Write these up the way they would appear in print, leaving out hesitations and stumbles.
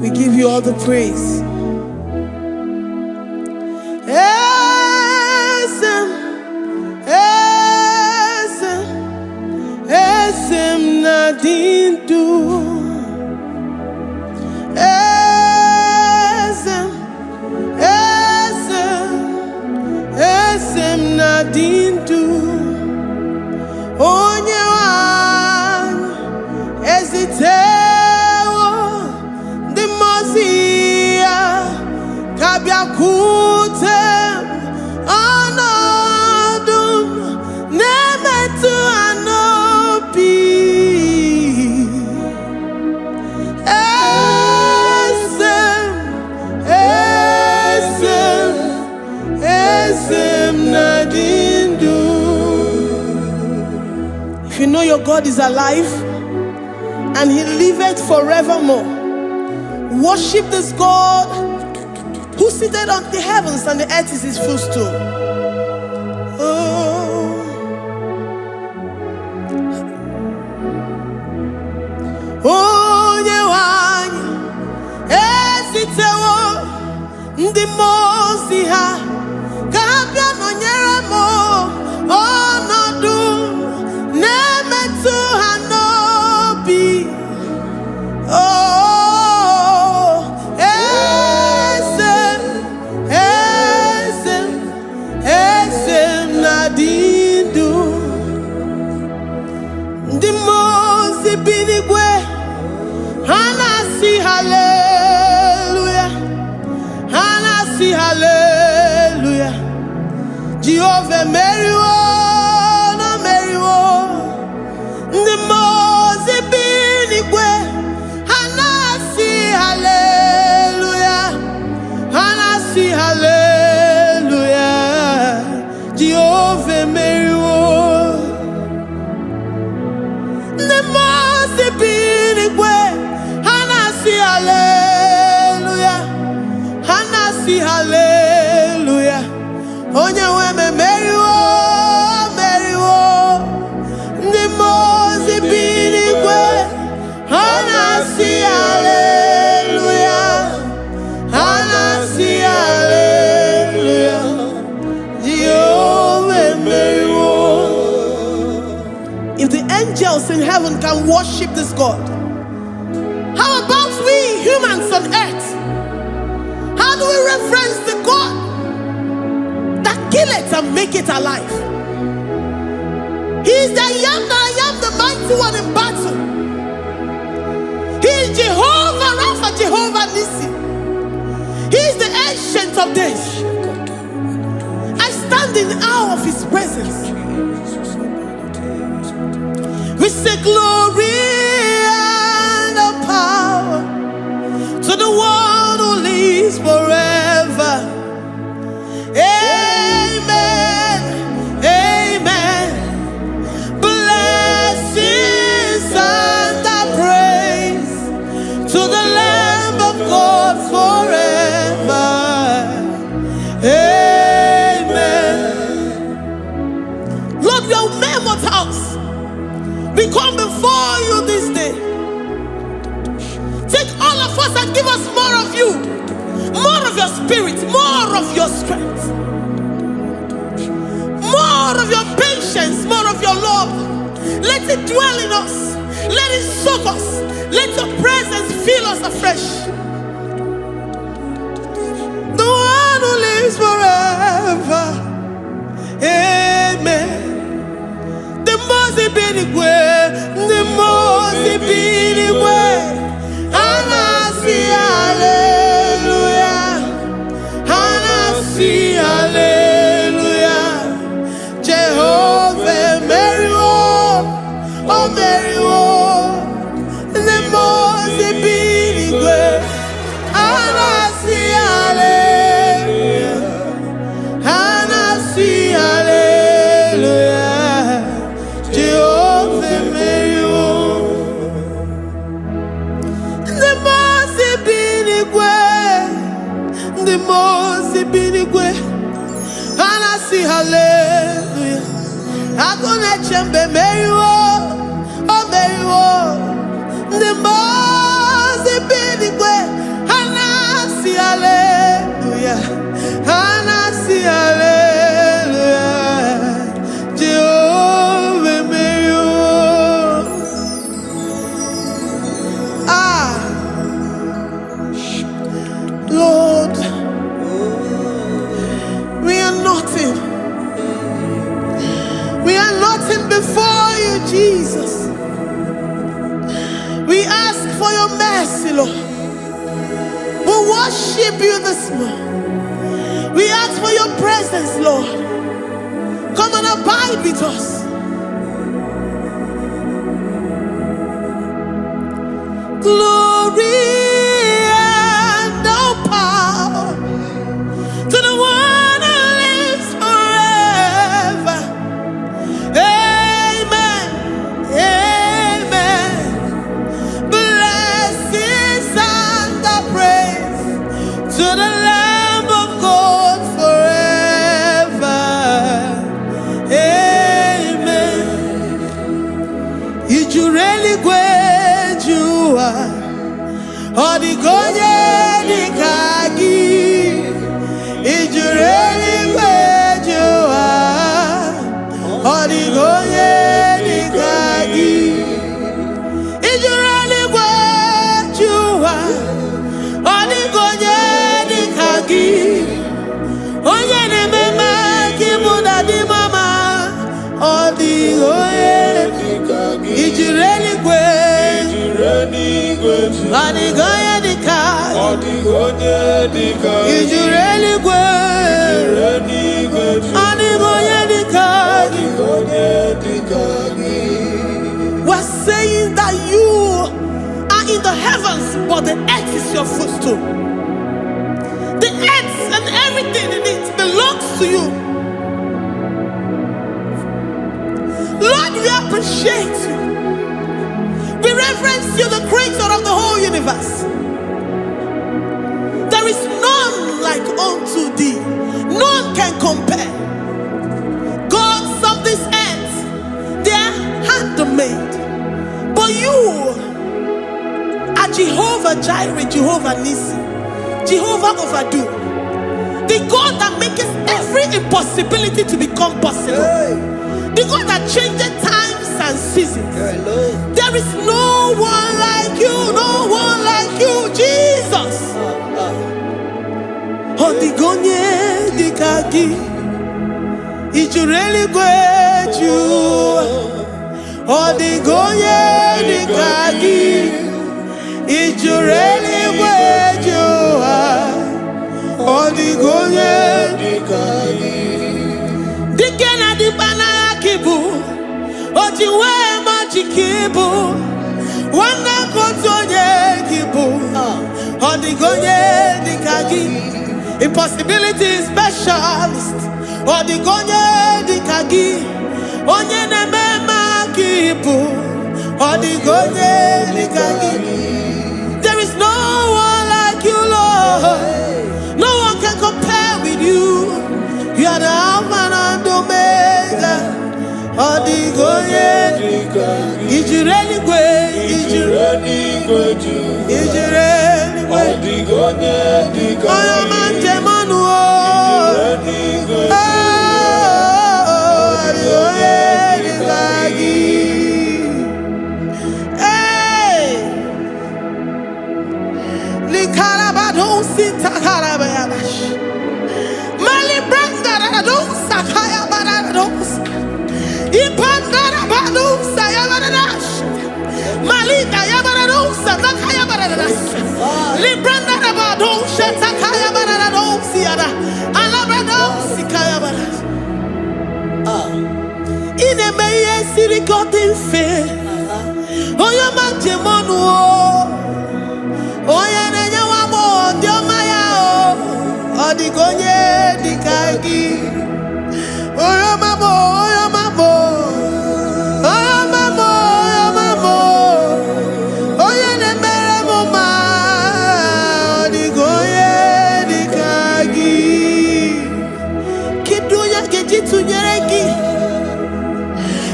We give you all the praise. Esem nadindu. Esem nadindu. Onye wan ezitewo di mozia kabia kutem anodum nemetu anopi. Esem nadindu. If you know your God is alive and he liveth forevermore, worship this God who seated on the heavens and the earth is his footstool. Oh, Nyewanya esitewo ndi mozi ha kabia no nyeremo onodu nemetu hanobi. Oh, esem nadindu. Ndi mozi binigwe hanasi hallelujah, hanasi hallelujah. Jehovah Meriwo, no Meriwo. Ndi mozi binigwe hanasi hallelujah, hanasi hallelujah. Jehovah Meriwo. Ndi mozi binigwe hanasi hallelujah, hanasi hallelujah. Onye weme Meriwo, Meriwo. Ndi mozi binigwe hanasi hallelujah, hanasi hallelujah. Jehovah Meriwo. If the angels in heaven can worship this God, how about we humans on earth? How do we reference the God that kill it and make it alive? He is the I am the mighty one in battle. He is Jehovah Rapha, Jehovah Nissi. He is the ancient of days. I stand in awe of his presence. We say glory and power to the one who lives forever. Amen, amen. Blessings and praise to the Lamb of God forever. Amen. Lord, we are mammoth house. We come before you this day. Take all of us and give us more of you, more of your spirit, more of your strength, more of your patience, more of your love. Let it dwell in us. Let it soak us. Let your presence fill us afresh. The one who lives forever. Amen. The Mozi binigwe, the Mozi binigwe. Hanasi hallelujah, hanasi hallelujah. Jehovah Meriwo, oh Meriwo. The Mozi binigwe, hanasi hallelujah, hanasi hallelujah. Jehovah Meriwo. The Mozi binigwe, hanasi hallelujah. Agone chembe Meriwo, oh Meriwo. The Mozi binigwe, for your mercy, Lord. We worship you this morning. We ask for your presence, Lord. Come and abide with us. Glory and all power to the one who lives forever. Amen. Amen. Blessings and the praise to the Lamb of God forever. Amen. You really great you are. Odigonye dikagi. You really great you are. Odigonye dikagi. You really great you are. Odigonye dikagi. Onye ne mema kimuda di mama. Odigonye dikagi. You really great. Odigonye dikagi. Odigonye dikagi. You really great. Odigonye dikagi. We're saying that you are in the heavens, but the earth is your footstool. The earth and everything in it belongs to you. Lord, we appreciate you. We reverence you, the creator of the whole universe. There is none like unto thee. None can compare. Gods of this earth, they are handmade. But you are Jehovah Jireh, Jehovah Nissi, Jehovah Overdo. The God that makes every impossibility to become possible. The God that changes times and seasons. There is no one like you, no one like you, Jesus. Odigonye dikagi. You really great you. Odigonye dikagi. You really great you. Odigonye dikagi. Dikena dibana kibu. Ojiwe machikibu. Wana kotonye kibu. Odigonye dikagi. Impossibility specialist. Odigonye dikagi. Onye nemema kibu. Odigonye dikagi. There is no one like you, Lord. No one can compare with you. You are the Alpha and Omega. Odigonye dikagi. Is you really great? Is you really great? Is you really great? Odigonye dikagi. Oh, man, Jemanu. Odigonye dikagi. Hey, Likarabado sita karabayabash. Mali branga radon sakaya barados. Ipandara bado sayabaradas. Malita yabarados sakaya baradas. Libranda rabado shatakaya barados yada. Alabrados sikaya baradas. Ine meye sirikotin fe. Oya manjemonu. Oya nenya wamo diomaya o. Odigonye dikagi. Oya mamo, oya mamo. Oya mamo, oya mamo. Oya nemere moma. Odigonye dikagi. Kiduya gejitu nyereki.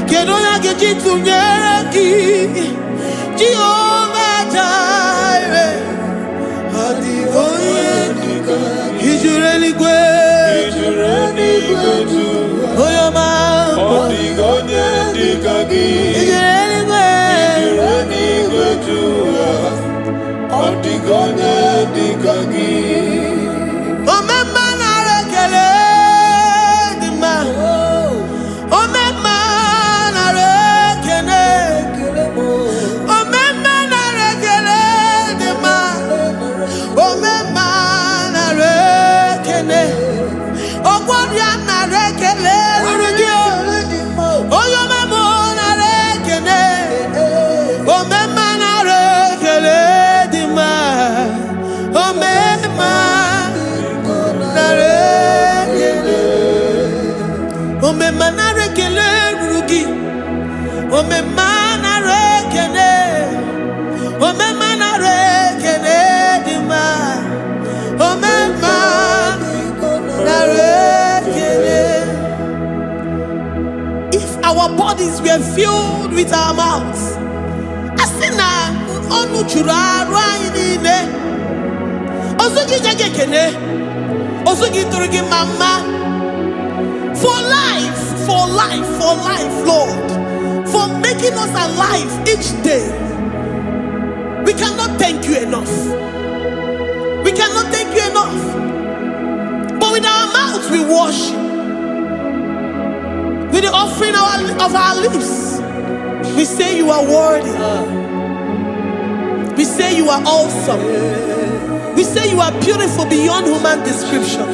Kiduya gejitu nyereki. Jehovah Jireh. Odigonye dikagi. Is you really great? Is you really great? Oh, your man. Odigonye dikagi. Is you really great? Is you really great? Odigonye dikagi. Oh, my man, I rekele di man. Oh, my man, I rekele. Oh, my man, I rekele. bodies were filled with our mouths. Asina onu chura raine. Osugi jagekene. Osugi turigi mama. For life, Lord. For making us alive each day. We cannot thank you enough. We cannot thank you enough. But with our mouths we worship. With the offering of our lips, we say you are worthy. We say you are awesome. We say you are beautiful beyond human description.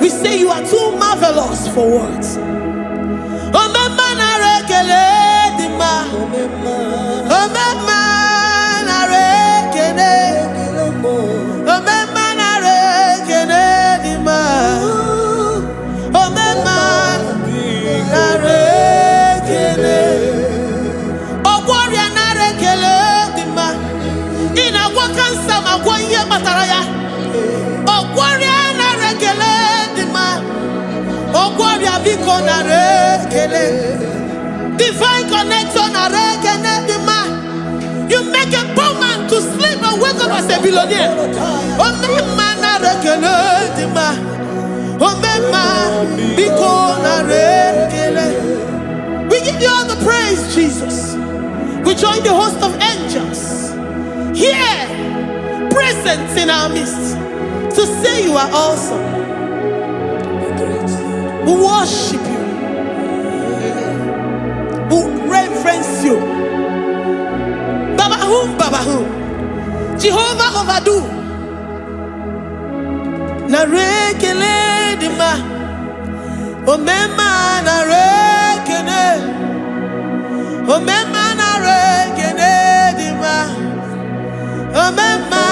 We say you are too marvelous for words. Divine connection. You make a poor man to sleep and wake up as a billionaire. We give you all the praise, Jesus. We join the host of angels here, present in our midst, to say you are awesome. We worship you. We reverence you. Baba whom? Jehovah overdo. Narekele dima. Omema narekele. Omema narekele dima. Omema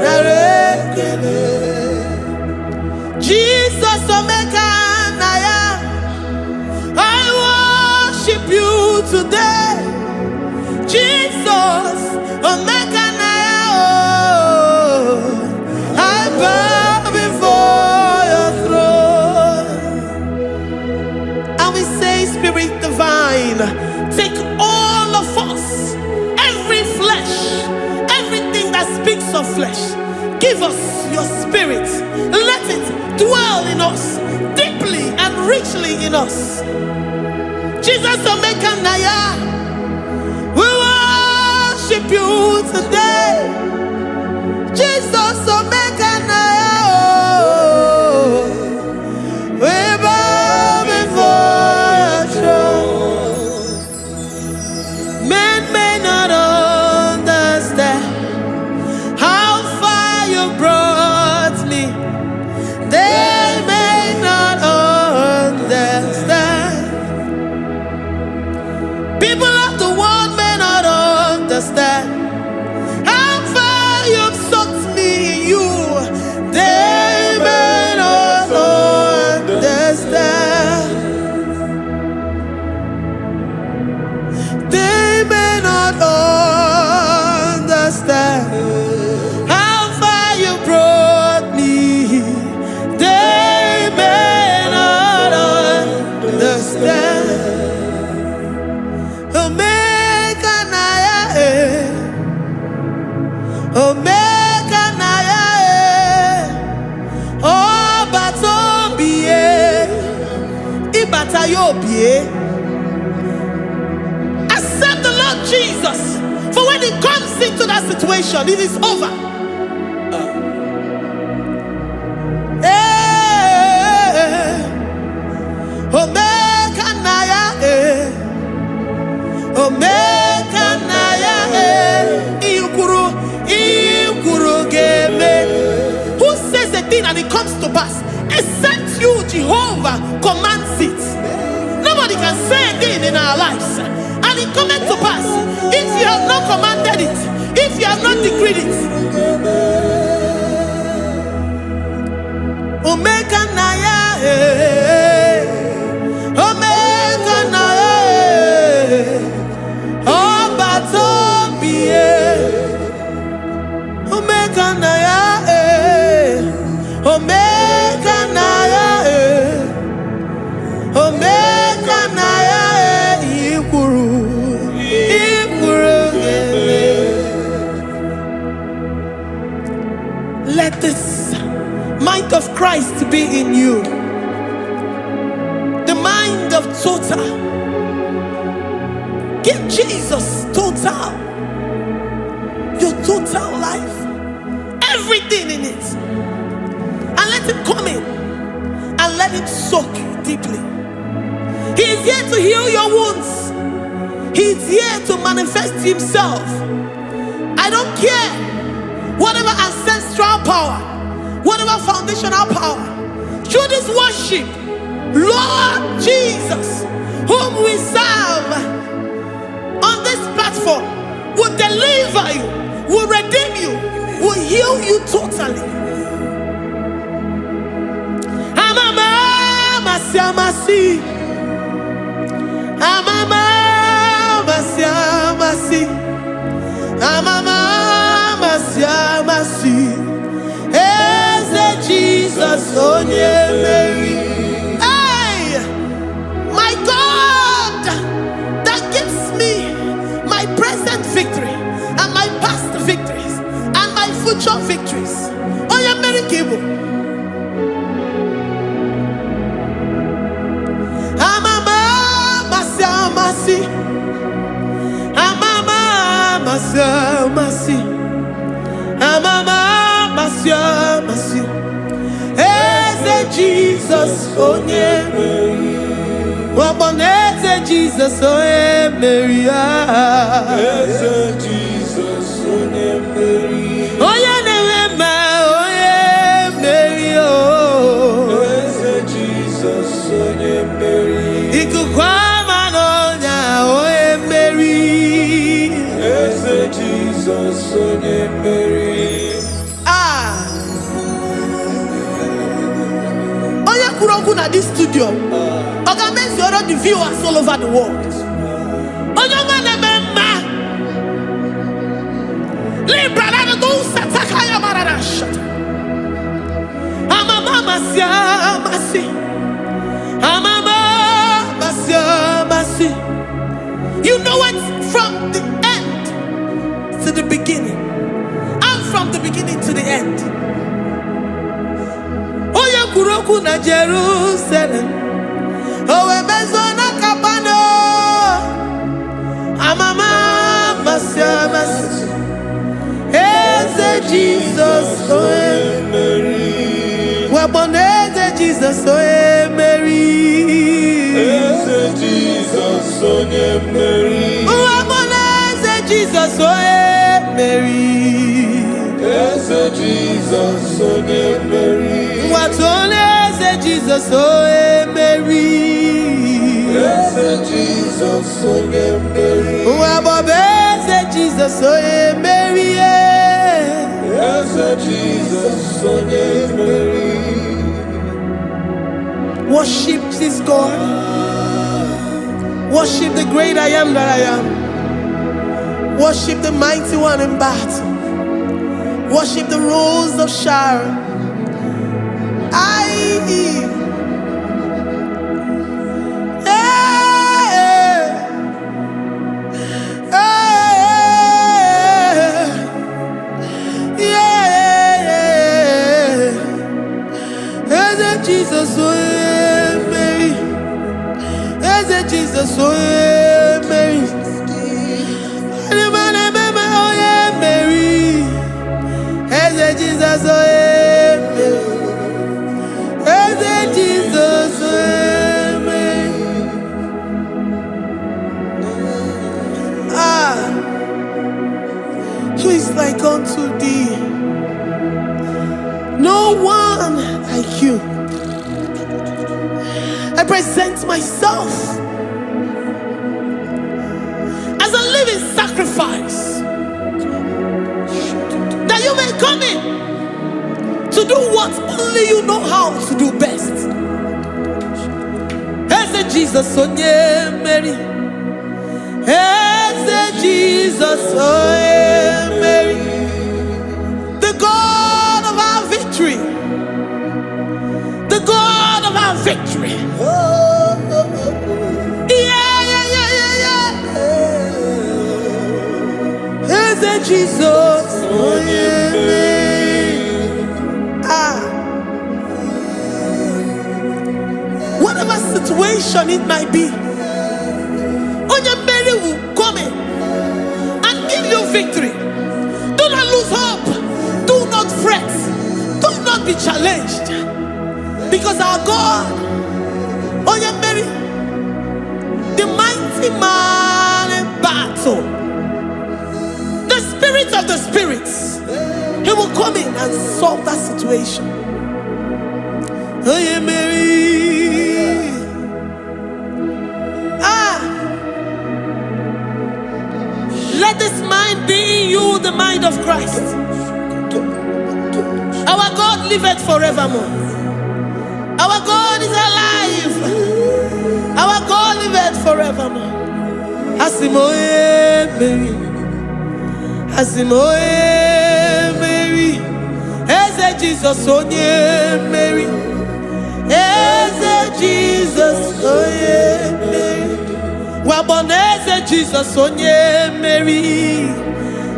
narekele. Jesus Omega Naya, I worship you today. Jesus Omega Naya, oh, I bow before your throne. And we say, Spirit Divine, take all of us, every flesh, everything that speaks of flesh. Give us your spirit. Let it dwell in us, deeply and richly in us. Jesus Omega Naya, we worship you today. Jesus Omega Naya, oh, we bow before your throne. Men may not understand how far you brought me. They may not understand. People of the world may not understand how far you've sucked me in you. They may not understand. They may not understand how far you brought me. They may not understand. Omega Naya, Omega Naya, oh Batobie, Ibatayobie. Accept the Lord Jesus, for when He comes into that situation, it is over. Omega Naya, Omega Naya, Iukuru Game. Who says a thing and it comes to pass? Except you, Jehovah, commands it. Nobody can say a thing in our lives and it comes to pass. If you have not commanded it, if you have not decreed it. Omega Naya, Omega Naya, oh Batobie, Omega Naya, Omega Naya, Omega Naya. Christ be in you. The mind of total. Give Jesus total. Your total life. Everything in it. And let him come in. And let him soak you deeply. He is here to heal your wounds. He is here to manifest himself. I don't care. Whatever ancestral power, whatever foundational power, through this worship, Lord Jesus, whom we serve on this platform, will deliver you, will redeem you, will heal you totally. Jesus, hey, my God, that gives me my present victory and my past victories and my future victories. Oh, yeah, Mary Kibo. Jesus, oh yeah, Jesus, oh yeah, Mary, Jesus, oh yeah, Mary, oh yeah, Mary, oh Jesus, oh yeah, Mary, oh yeah, Mary, Jesus, oh yeah, Mary. At this studio, organize the viewers all over the world. You know it from the end to the beginning, and from the beginning to the end. Kuroku na Jerusalem, oh emezona kabano, amama masiamas, eze Jesus, oh Mary, waboneze Jesus, oh Mary, eze Jesus, oh Mary, waboneze Jesus, oh Mary, eze Jesus, oh Mary. What on is Jesus, oh Mary? Yes, Jesus, oh Mary. What is Jesus, oh Mary? Yes, Jesus, oh Mary. Worship this God. Worship the great I am that I am. Worship the mighty one in battle. Worship the rose of Sharon. Jesus, oh Mary, Jesus, oh Mary, oh yeah, Mary, Jesus, oh Jesus, Mary. Who is like unto thee? No one like you. I present myself as a living sacrifice, that you may come in to do what only you know how to do best. Eze Jesus, oh yeah, Mary. Eze Jesus, oh yeah, Mary. The God of our victory. The God of our victory. Eze Jesus, oh yeah, Mary. situation it might be, Onyemeri will come in and give you victory. Do not lose hope. Do not fret. Do not be challenged. Because our God, Onyemeri, the mighty man in battle, the spirit of the spirits, he will come in and solve that situation. Onyemeri. Let this mind be in you, the mind of Christ. Our God liveth forevermore. Our God is alive. Our God liveth forevermore. Asimoye Mary. Asimoye Mary. Eze Jesus onye Mary. Eze Jesus onye Mary. Waboneze Jesus onye Mary.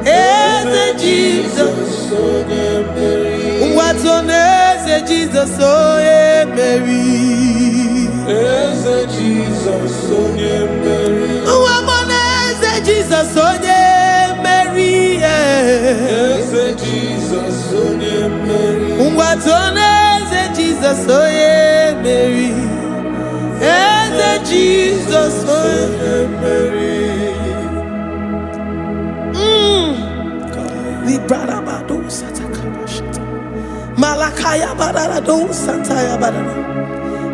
Eze Jesus onye Mary. Watoneze Jesus onye Mary. Eze Jesus onye Mary. Waboneze Jesus onye Mary. Eze Jesus onye Mary. Watoneze Jesus onye Mary. Eze Jesus onye Mary. Librada bado satakaba shata. Malakaya badara do sataya badara.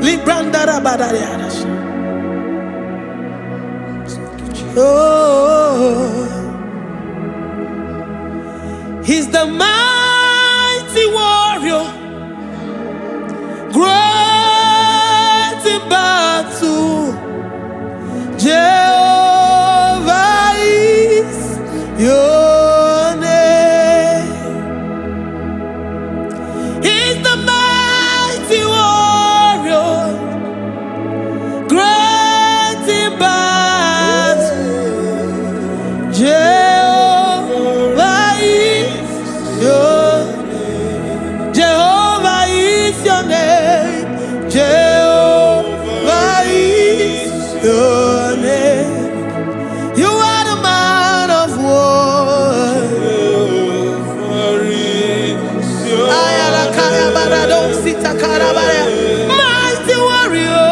Librandara badara yadash. Oh, he's the mighty warrior, great in battle. Jehovah is your name. He's the mighty warrior, great in battle. Jehovah is your name. Jehovah is your name. Jehovah is your name. You are the man of war. Mighty warrior.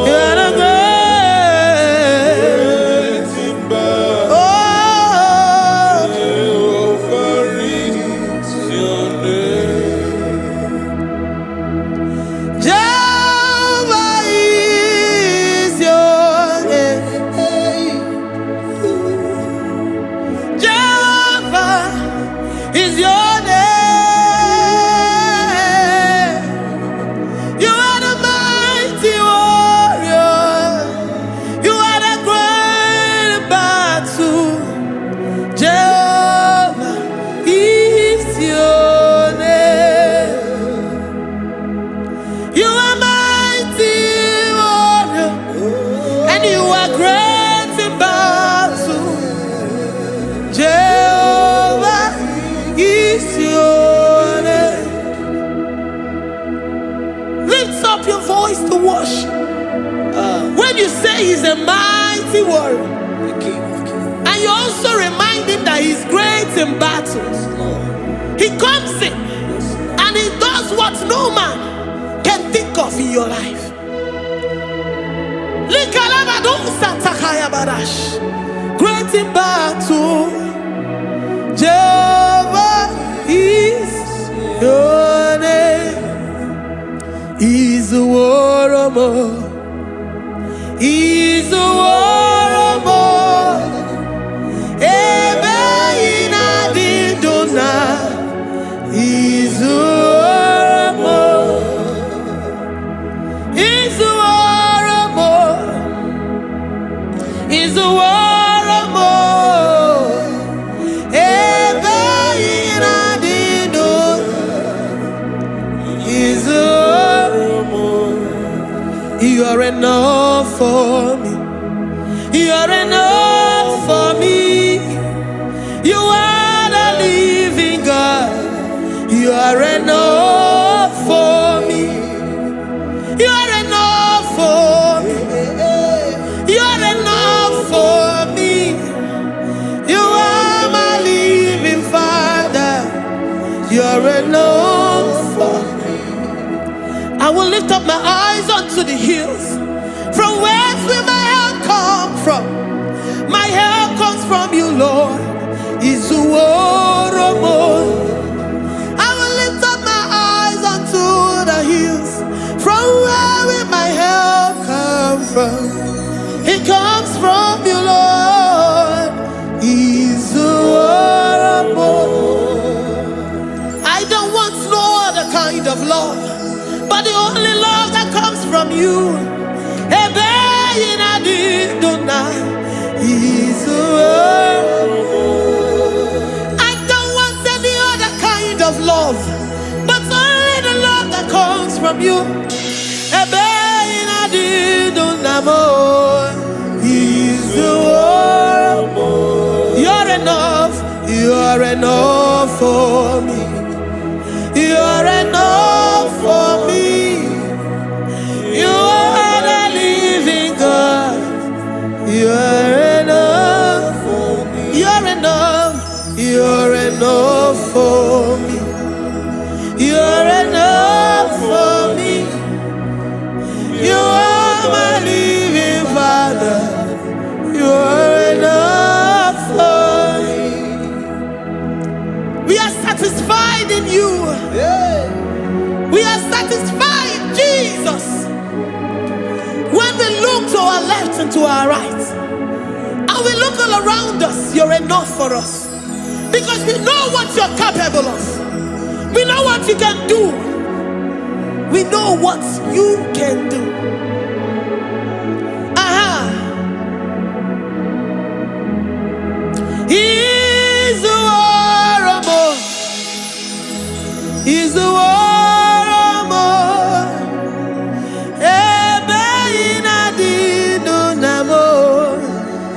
You are the great. Oh, Jehovah is your name. Jehovah is your name. Jehovah is your name. You are the mighty warrior. You are the great battle. Jehovah is your name. You are mighty warrior, and you are great in battle. Jehovah is your name. Lift up your voice to worship. When you say he's a mighty warrior, and you also remind him that he's great in battles, he comes in and he does what no man can think of in your life. Great in battle, Jehovah is your name. He's a warrior. He's a warrior. Ebe ina didona. He's a warrior. He's a warrior. He's a warrior. enough for me. I will lift up my eyes unto the hills. From whence will my help come from? My help comes from you, Lord. I will lift up my eyes unto the hills. From where will my help come from? It comes from you, Lord. I don't want no other kind of love, but the only love that comes from you. I don't want any other kind of love, but only the love that comes from you. You're enough. You're enough for me. You're enough for me. You are the living God. You're enough for me. You're enough. You're enough for me. You're enough for me. You are my living Father. You're enough for me. We are satisfied in you. We are satisfied, Jesus. When we look to our left and to our right, and we look all around us, you're enough for us. Because we know what you're capable of. We know what you can do. We know what you can do. He's the war more. He's the war more.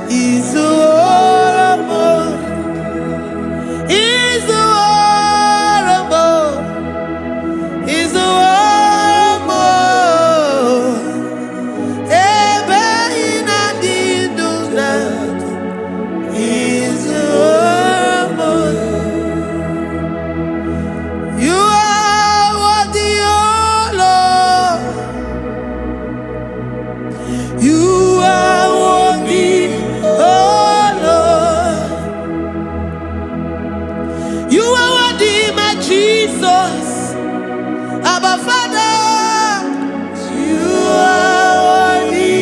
He's the war more. He's the war more. He's the war more. He's the war more. You are worthy, oh Lord. You are worthy, oh Lord. You are worthy, my Jesus. Abba Father, you are worthy,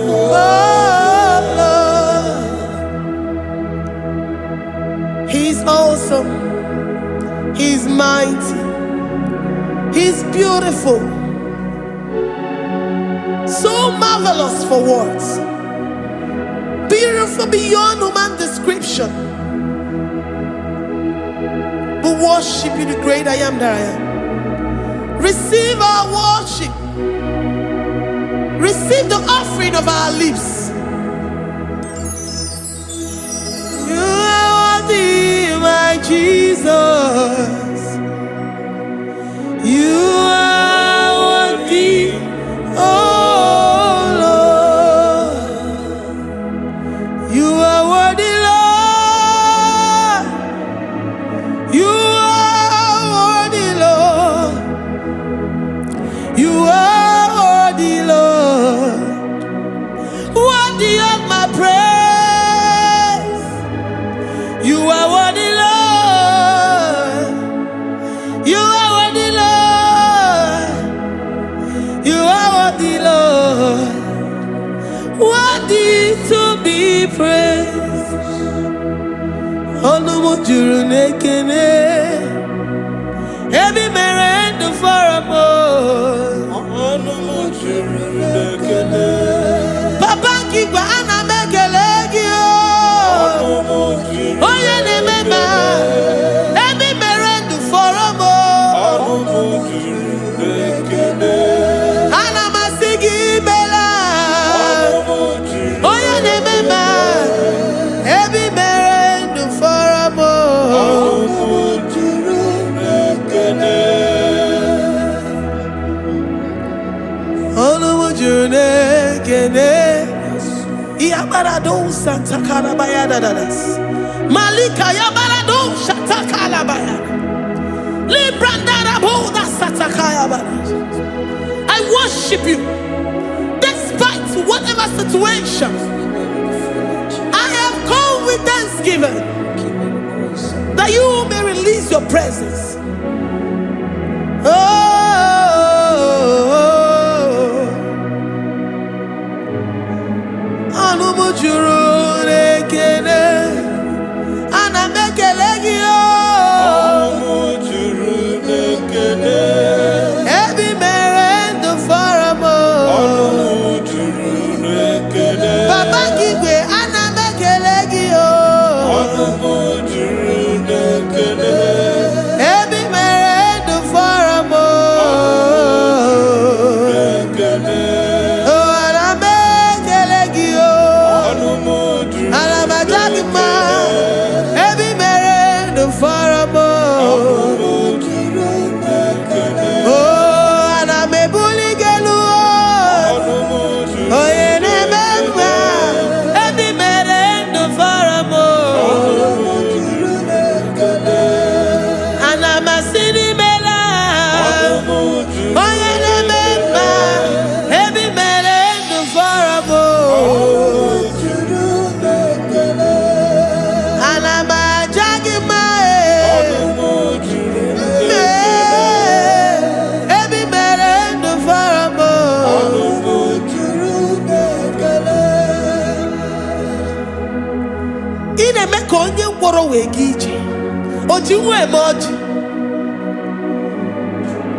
oh Lord. He's awesome. He's mighty. He's beautiful. So marvelous for words. Beautiful beyond human description. We worship you, the great I am that I am. Receive our worship. Receive the offering of our lips. You are worthy, my Jesus. You are worthy, oh Lord. You are worthy, Lord. You are worthy, Lord. You are worthy, Lord. Worthy of my praise. You are worthy, Lord. You are worthy, Lord. You are worthy, Lord. Worthy to be praised. Onumujuru nekene. Every merend for a more. Onumujuru nekene. Papa kigwa ana mekelegio. Oye ne mema. Every merend for a more. Onumujuru nekene. Ana masigi bela. Oye ne mema. Every merend for a more. Onumujuru nekene. Yabarado Santa Bayadadas Malika Yabarado Shatakala Bayada Libra I worship you despite whatever situation. I have come with thanksgiving that you may release your presence.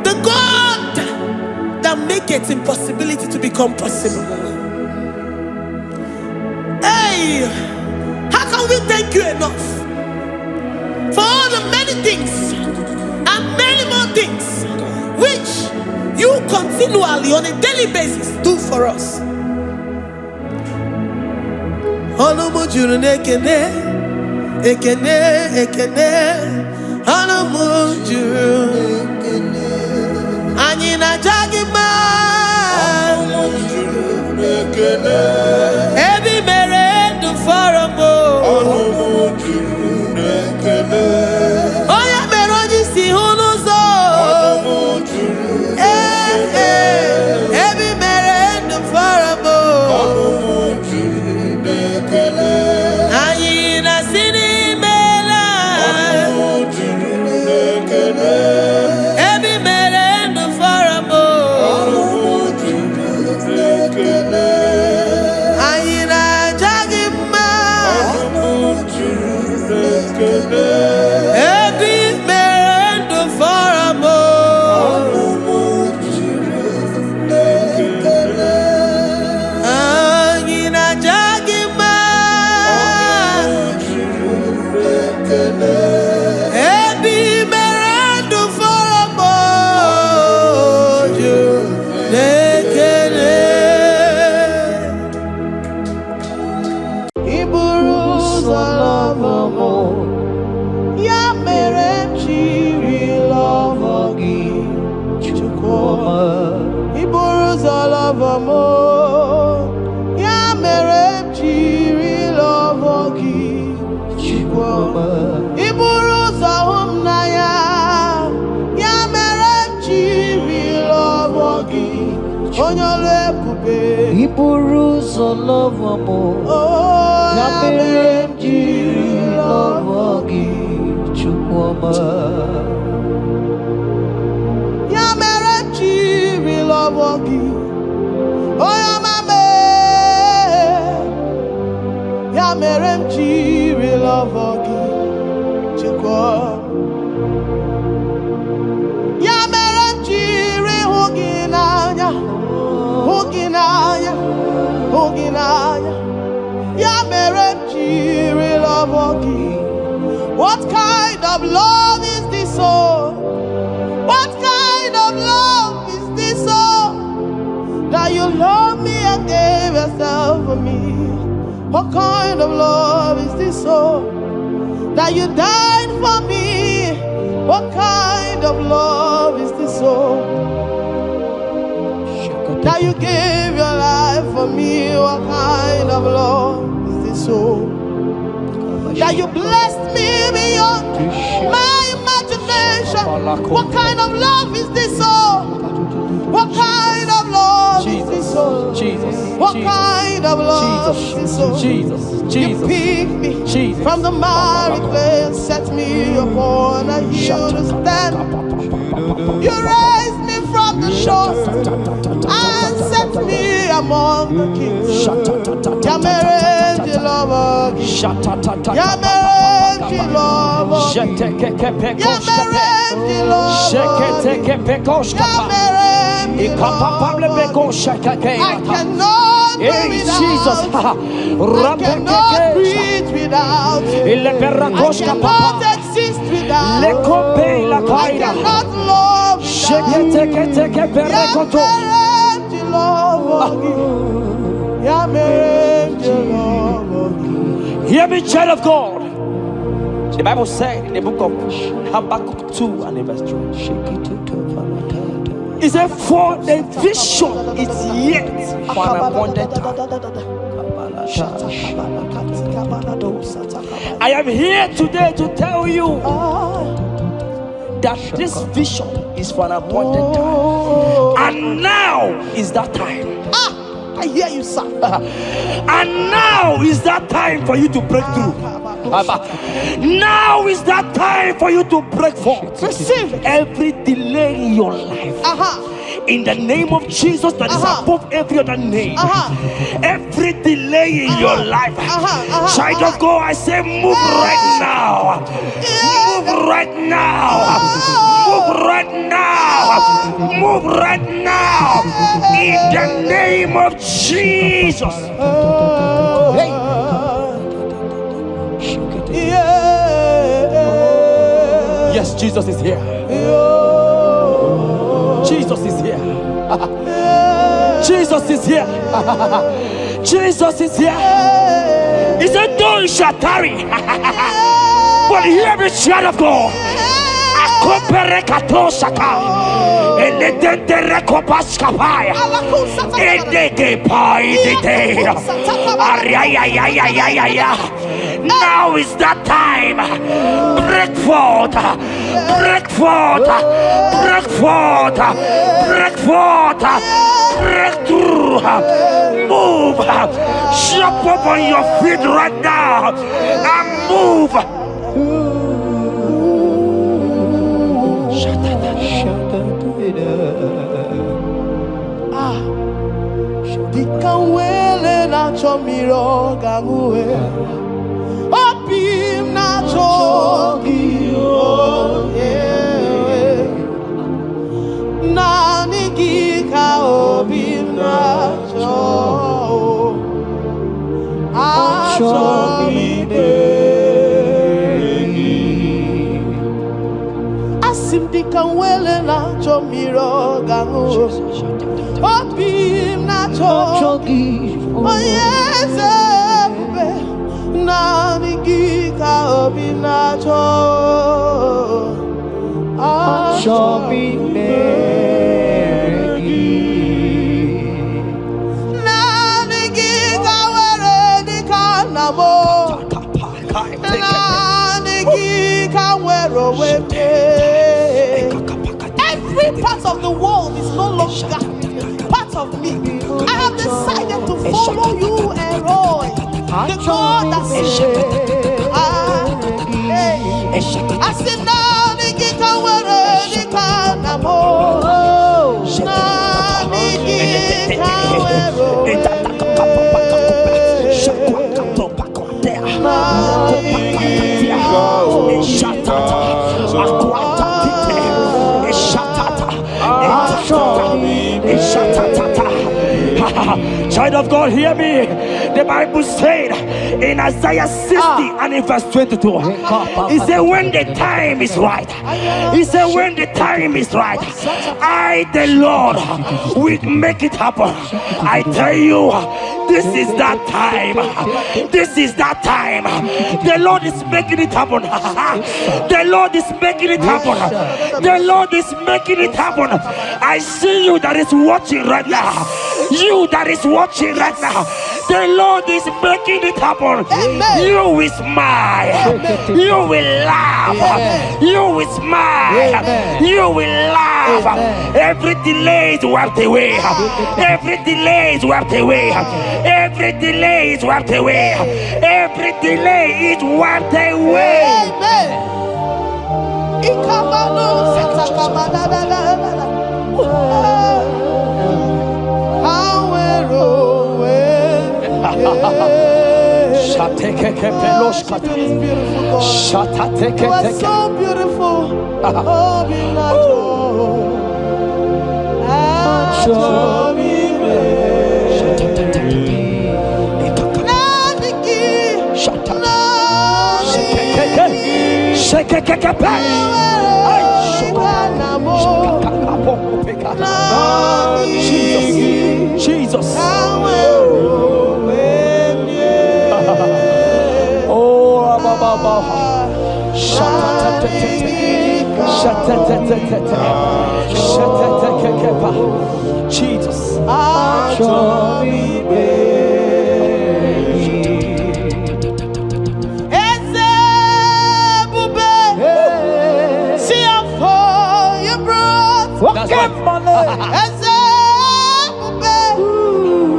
The God that makes impossibility to become possible. Hey, how can we thank you enough for all the many things and many more things which you continually on a daily basis do for us? Ekene Anamujuru Anina Jagima Ebi mere du faramo Oya meroji si hunuzo Ebi mere du faramo Anina sini Iburuzo love amo Yameremji love gi chukwama Yameremji love gi Oyamame Yameremji love gi chukwama Yameremji huginanya What kind of love is this, oh? What kind of love is this, oh? That you love me and gave yourself for me. What kind of love is this, oh? That you died for me. What kind of love is this, oh? That you gave your life for me. What kind of love is this, oh? That you blessed me beyond my imagination. What kind of love is this, oh? Jesus, What kind of love is this? Jesus, You picked me from the miry clay, set me upon a hill to stand. You raised me from the shores and set me among the kings. Yamerenji lover, Yamerenji lover, Yamerenji lover, I cannot do without. I cannot breathe without. I cannot exist without. I cannot love without. Hear me, child of God. The Bible said in the book of Habakkuk 2 and verse 3. It said, for the vision is yet for an appointed time. I am here today to tell you that this vision is for an appointed time. And now is that time. I hear you, sir. And now is that time for you to break through. Now is that time for you to break forth. Receive every delay in your life. In the name of Jesus that is above every other name. Every delay in your life. Child of God, I say move right now. Move right now. Move right now. Move right now. In the name of Jesus. Hey. Yes, Jesus is here. Jesus is here. Jesus is here. Jesus is here. He said, though you shall tarry, but hear me, child of God. Now is that time. Break forth, break forth, break forth, break forth, break through. Move, jump up on your feet right now and move. Dikawele na chomiro gamuwe Opim na chogi Nani gika opim na cho Asim dikawele na chomiro gamuwe Opim na chogi Oyezebe Nani gika opim na cho Nani gika were dikanamo Nani gika were wete. Every part of the world is no longer part of me. I have decided to follow you, Elroy, the God that saves. I said, Nani gika were dikanamo Nani gika were wete. Child of God, hear me. The Bible said in Isaiah 60 and in verse 22, he said, when the time is right, he said, when the time is right, I, the Lord, will make it happen. I tell you, this is that time. This is that time. The Lord is making it happen. The Lord is making it happen. The Lord is making it happen. I see you that is watching right now. You that is watching right now. The Lord is making it happen. Amen. You will smile. Amen. You will laugh. Amen. You will smile. Amen. You will laugh. Amen. Every delay is wiped away. Every delay is wiped away. Every delay is wiped away. Every delay is wiped away. Amen. You are so beautiful. Jesus. Jesus.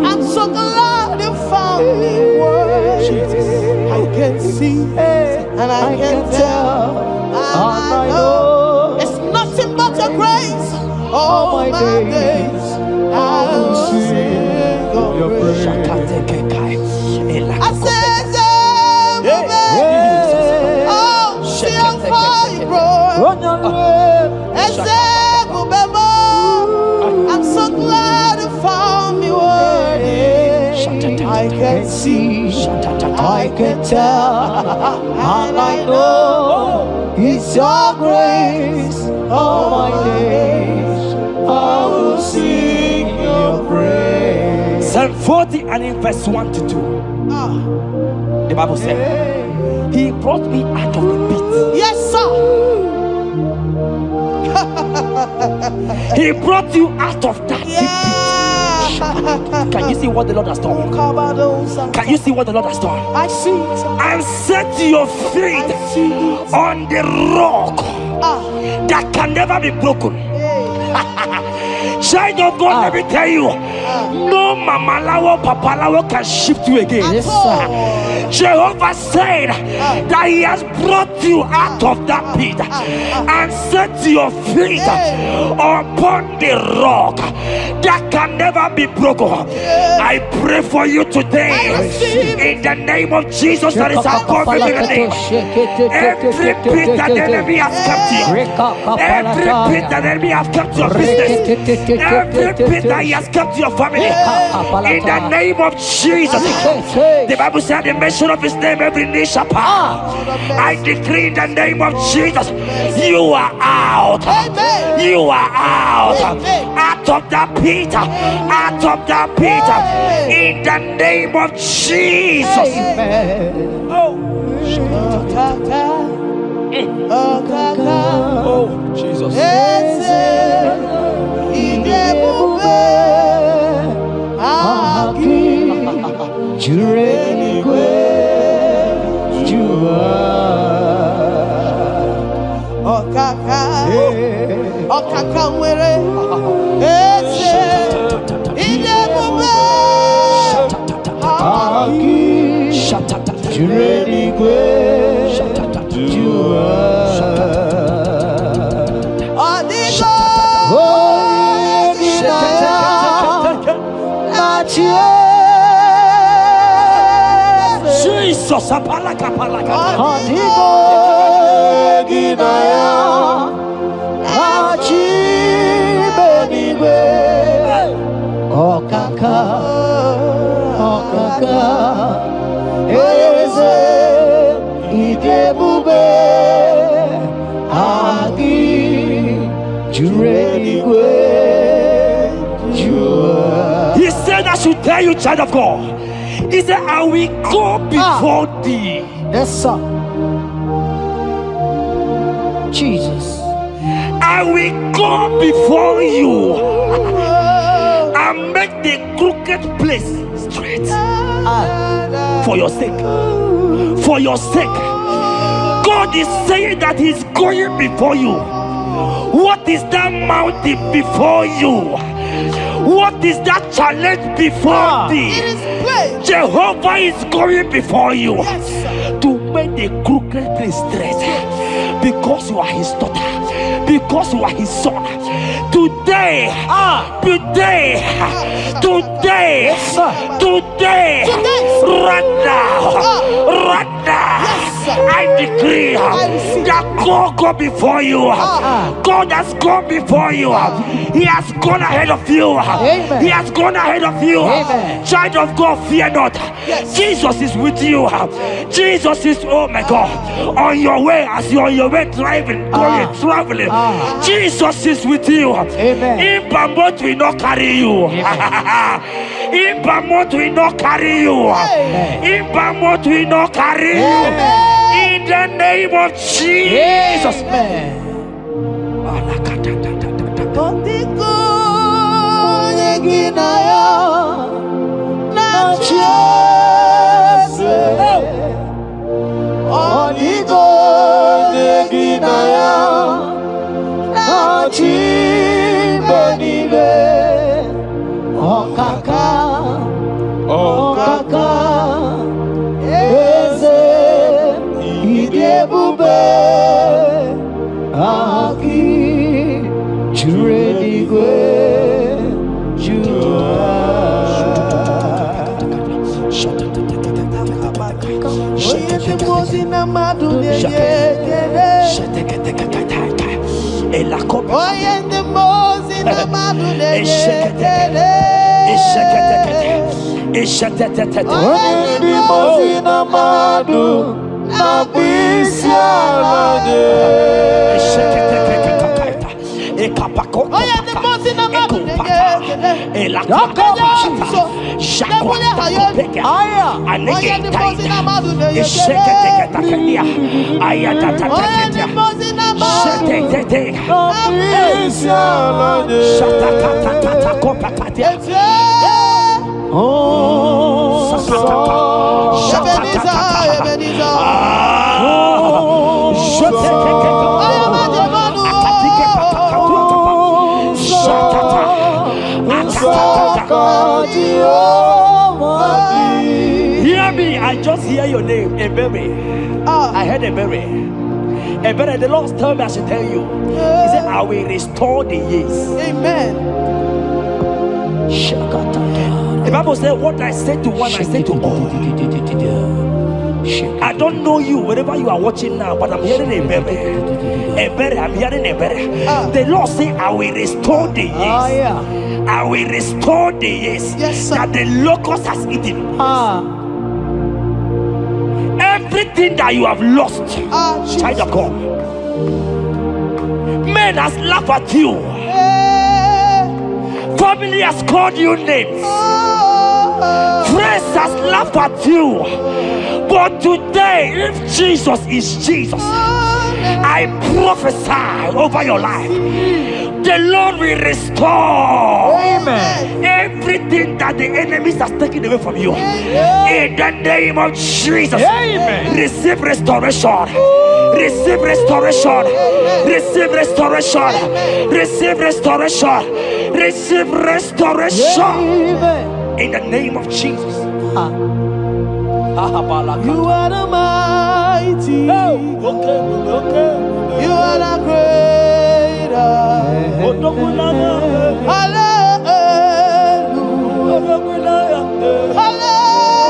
I'm so glad you found me worthy. I can see and I can tell and I know it's nothing but your grace. All my days I will sing your praise. I said, oh, see how far you brought. I'm so glad you found me worthy. I can see, I can tell, and I know it's your grace. All my days I will sing your praise. Psalm 40 and in verse 1 to 2. The Bible said, He brought me out of the pit. Yes, sir. He brought you out of that deep pit. Can you see what the Lord has done? Can you see what the Lord has done? I see. And set your feet on the rock that can never be broken. Child of God, let me tell you, no mama lawo, papa lawo can shift you again. Yes, sir. Jehovah said that He has brought you out of that pit and set your feet upon the rock that can never be broken. I pray for you today in the name of Jesus that is above every name. Every pit that the enemy has kept you, every pit that the enemy has kept your business, every pit that he has kept your family, in the name of Jesus. The Bible said the mention of His name every knee shall bow. I decree in the name of Jesus, you are out. You are out. Out of that pit. Out of that pit. In the name of Jesus. Oh, Jesus. Jesus, apalaka. He said I should tell you, child of God. He said, I will go before thee. Yes, sir. Jesus. I will go before you and make the crooked place strength. For your sake. For your sake. God is saying that He's going before you. What is that mountain before you? What is that challenge before thee? Jehovah is going before you to make the crooked place straight. Because you are His daughter. Because you are His son. Today, right now, I decree that God go before you. God has gone before you. He has gone ahead of you. He has gone ahead of you. Child of God, fear not. Jesus is with you. Jesus is, oh my God, on your way, as you're on your way driving, going, traveling. Jesus is with you. In Bamot will not carry you. In Bamot will not carry you. In Bamot will not carry you. In the name of Jesus. Hear me, I just hear your name, Ebere. I heard Ebere. Ebere, the Lord told me I should tell you. He said, I will restore the years. Amen. The Bible said, what I said to one, I said to all. I don't know you, wherever you are watching now, but I'm hearing Ebere. I'm hearing Ebere. The Lord said, I will restore the years. I will restore the years that the locust has eaten. Everything that you have lost, child of God. Men has laughed at you. Family has called you names. Friends has laughed at you. But today, if Jesus is Jesus, I prophesy over your life. The Lord will restore everything that the enemies has taken away from you. In the name of Jesus, receive restoration. Receive restoration. Receive restoration. Receive restoration. Receive restoration. In the name of Jesus. You are the mighty. You are the greater. Hallelujah. Hallelujah.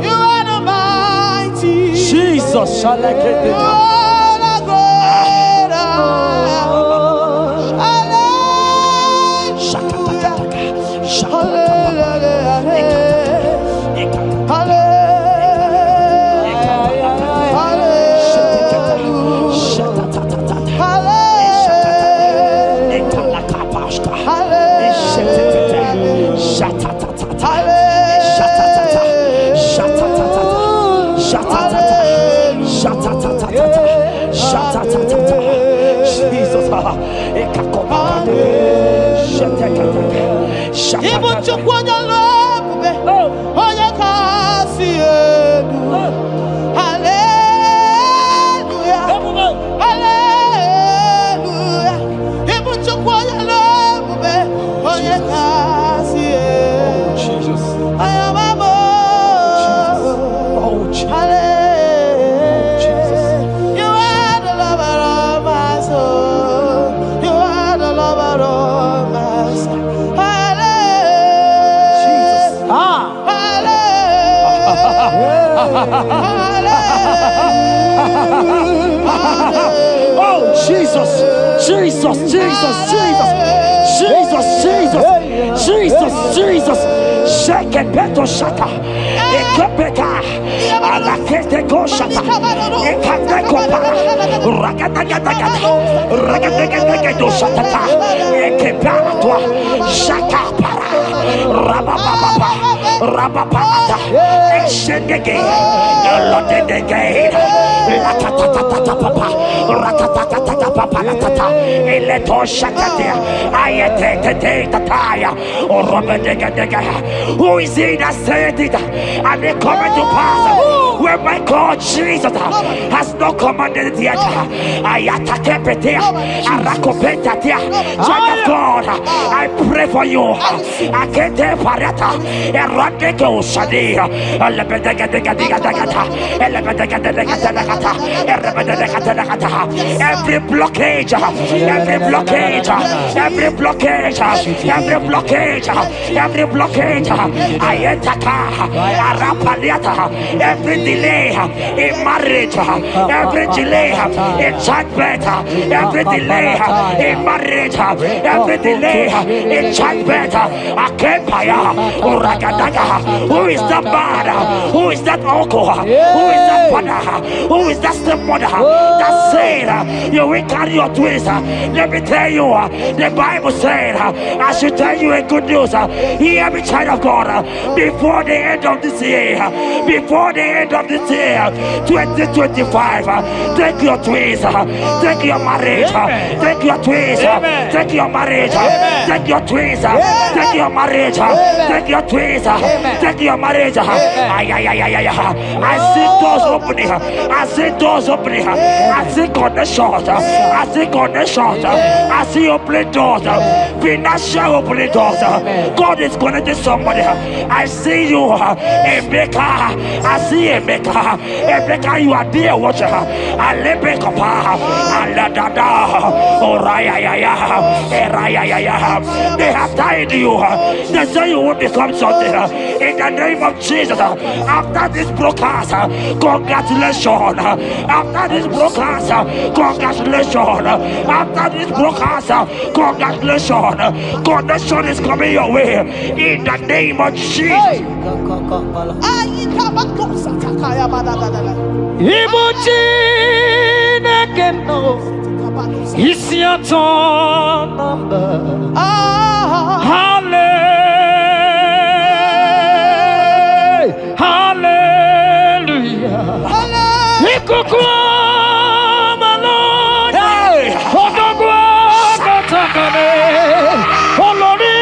You are the mighty. Jesus shall I get it. You are the greater. Jesus. Oh, Jesus, Jesus, Jesus, Jesus, Jesus, Jesus, Jesus, Jesus. Shake it, Beto Shata. Ekepeka. Alakete go Shata. Ekateko para. Ragatagata. Ragatagata Shata. Ekepara. Shaka para. Rabababa. Rababata. Exendege. Lotedege. Latatatata papa. Ratatatata papa. Latata. Eleto Shakatia. Ayete tataya. Or Robedega. Who is he that said it and they come to pass where my God Jesus has not commanded it yet? Ayatakepetia, Arakopetatia, Child of God, I pray for you. Akete parata, Eradeko Shadi, every blockage, every blockage, every blockage, every blockage, every blockage, ayetaka, arapaliata, every delay in marriage, every delay in childbirth, every delay in marriage, every delay in childbirth, akempaya, uragadaga. Who is that man? Who is that uncle? Who is that father? Who is that stepmother that said you will carry your twins? Let me tell you, the Bible said, I should tell you a good news. Hear me, child of God, before the end of this year, 2025, take your twins, take your marriage, take your twins, take your marriage, take your twins, take your marriage, take your twins, take your marriage. I see doors opening, I see doors opening, I see connections, I see connections, I see opening doors, financial opening doors. God is connecting somebody. I see you, Emeka. I see Emeka. Emeka, you are there, watcher. Alebekapa, Aladada, Oraya, Eraya. They have tied you. They say you will become something. In the name of Jesus, after this broadcast, congratulations. After this broadcast, congratulations. After this broadcast, congratulations. Connection is coming your way. In the name of Jesus. Ibuchi nekeno isiaton number. Hallelujah. Ikukwa maloja. Odogwa katakane. Olori.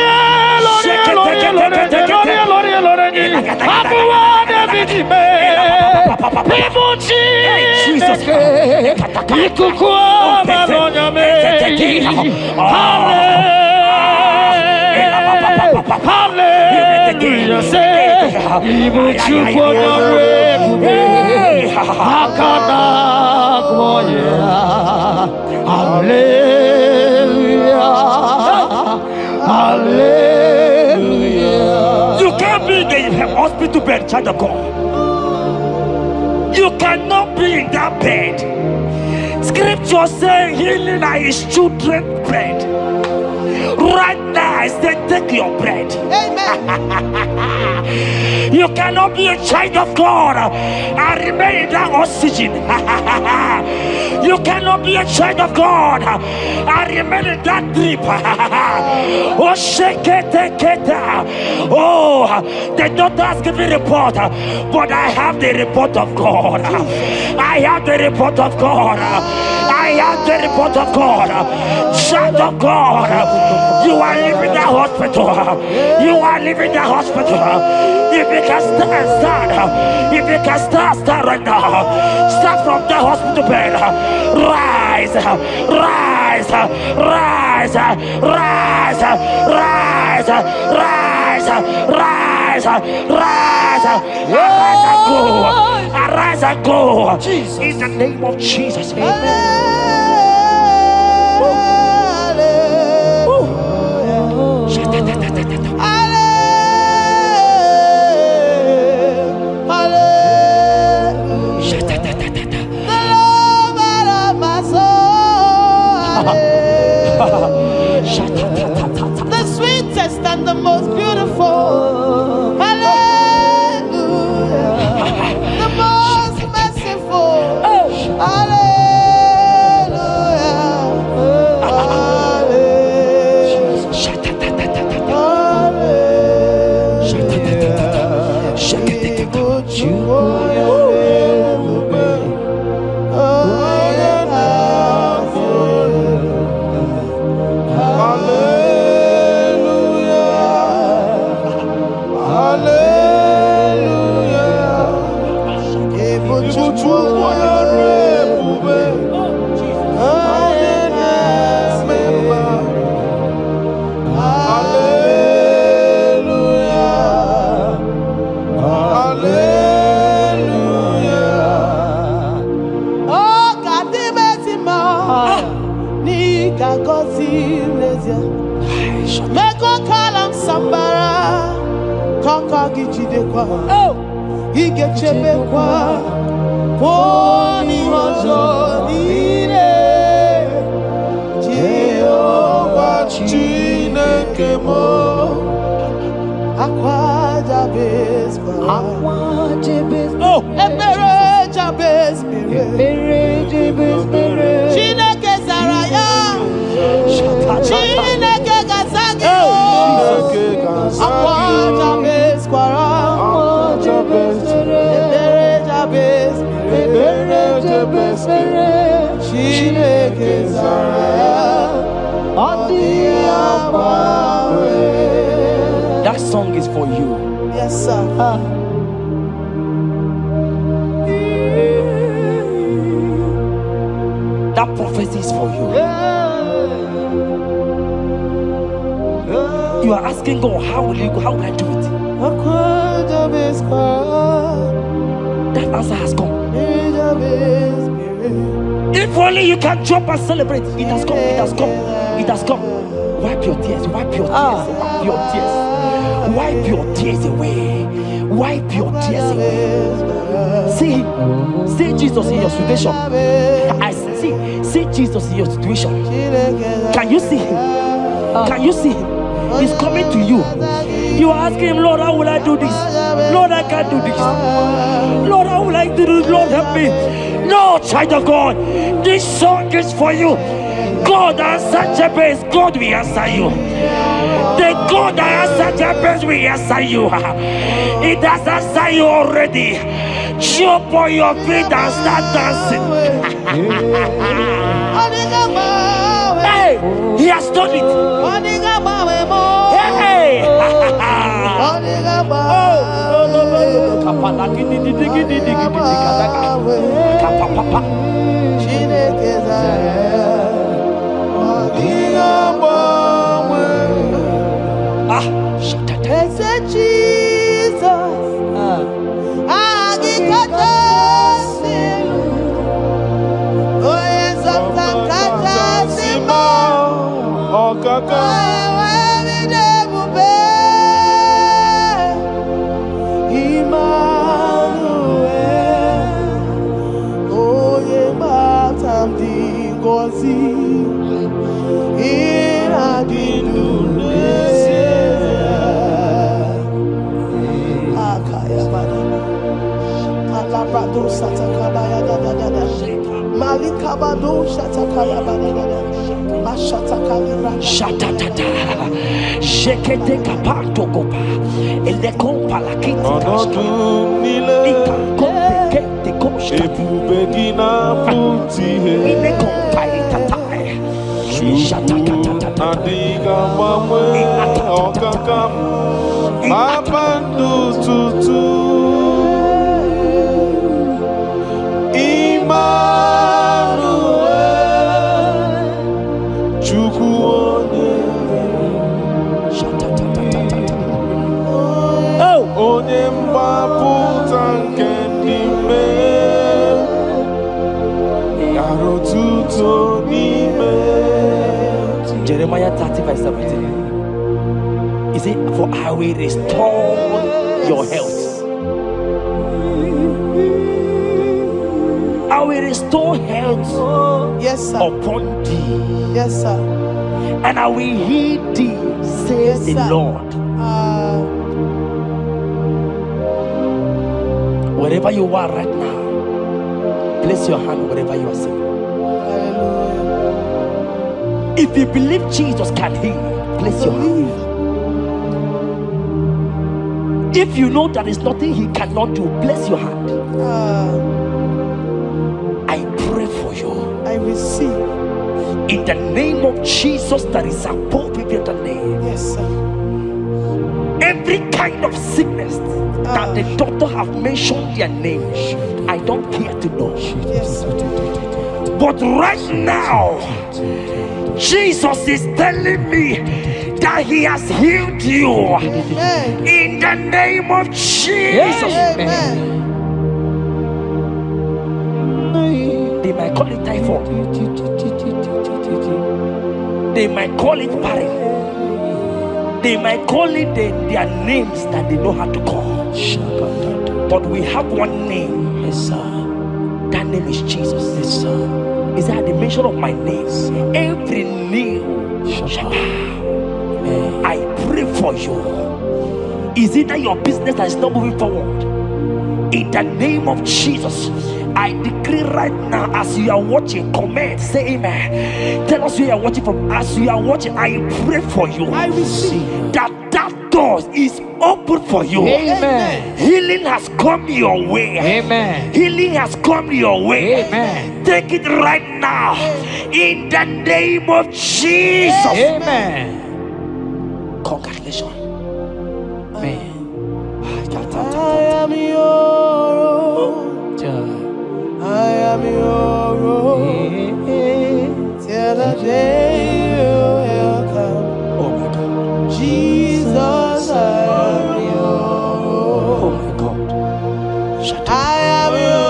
You can't be in the hospital bed, child of God. You cannot be in that bed. Scripture says healing are his children's bread. Right now, I say take your bread. Amen. You cannot be a child of God and remain in that oxygen. You cannot be a child of God and remain in that drip. Oh, shake it. Oh, the doctors give me a report, but I have the report of God. I have the report of God. I have the report of God. Child of God, you are leaving the hospital. You are leaving the hospital. If you can stand, if you can stand right now, start from the hospital bed. Rise, rise, rise, rise, rise, rise, rise, rise, arise and go. Arise and go. Jesus. In the name of Jesus. Amen. The sweetest and the most beautiful. Hallelujah. The most merciful. Hallelujah. Monie Jehovah Chineke mo Akwa Jabez Ebere Jabez Chineke Zaraya Chineke Gazagi Akwa Jabez Kwara Ebere Jabez Chineke Zaraya. That song is for you. Yes, sir. That prophecy is for you. You are asking God, how will you go? How will I do it? That answer has come. If only you can jump and celebrate. It has come. It has come. It has come. Wipe your tears. Wipe your tears. Wipe your tears. Wipe your tears away. Wipe your tears away. See Jesus in your situation. I see Jesus in your situation. Can you see him? Can you see him? He's coming to you. You are asking him, Lord, how will I do this? Lord, I can't do this. Lord, how will I do this? Lord, help me. No, child of God, this song is for you. God answered Jabez, God will answer you. The God that answered Jabez will answer you. It has answered you already. Jump on your feet and start dancing. Hey, he has done it. Hey, Shatatata, Shekete Kapato Kopa, Elekompa la Kitty, Compete Koshka, Inekompa Tatai, Shatatata, Adiga Mame, Okakam, Mapandu Tutu, Immanuel, Chukwuonye, Onye mgbapụta nke ndị mmehie, gara otuto n'ime. Jeremiah 30:17. He said, for I will restore your health. I will restore health Yes, sir. upon thee, Yes, sir. and I will heal thee, says the sir. Lord. Wherever you are right now, place your hand wherever you are sitting. Hallelujah. If you believe Jesus can heal, place your hand. If you know there is nothing he cannot do, place your hand. I pray for you. I receive. In the name of Jesus, that is above every other name. Yes, sir. Every kind of sickness that the doctor have mentioned their name, I don't care to know. Yes, sir. But right now, Jesus is telling me that he has healed you. Amen. In the name of Jesus. Amen. They might call it typhoid. They might call it barren. They might call it their names that they know how to call. But we have one name. Yes, sir. That name is Jesus. Yes, sir. Is that the mention of my name? Every knee shall bow. I pray for you. Is it that your business that is not moving forward? In the name of Jesus, I decree right now, as you are watching, comment, say amen. Tell us where you are watching from. As you are watching, I pray for you. I receive that door is open for you. Amen. Healing has come your way. Amen. Healing has come your way. Amen. Take it right now. In the name of Jesus. Amen. Congratulations. Amen. I am your own. I am your own. Till the day you will come. Oh my God. Jesus, I am your Oh own. my God. I am your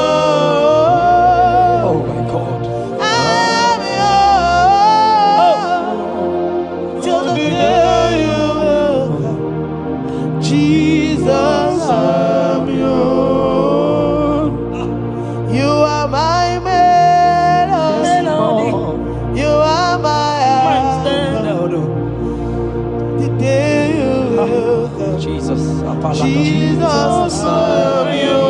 Oh own. my God. I am your own. Till the day you will come. Jesus, I am your own. You are my melody. You are my anchor. The day you will come. Jesus. Jesus, I am your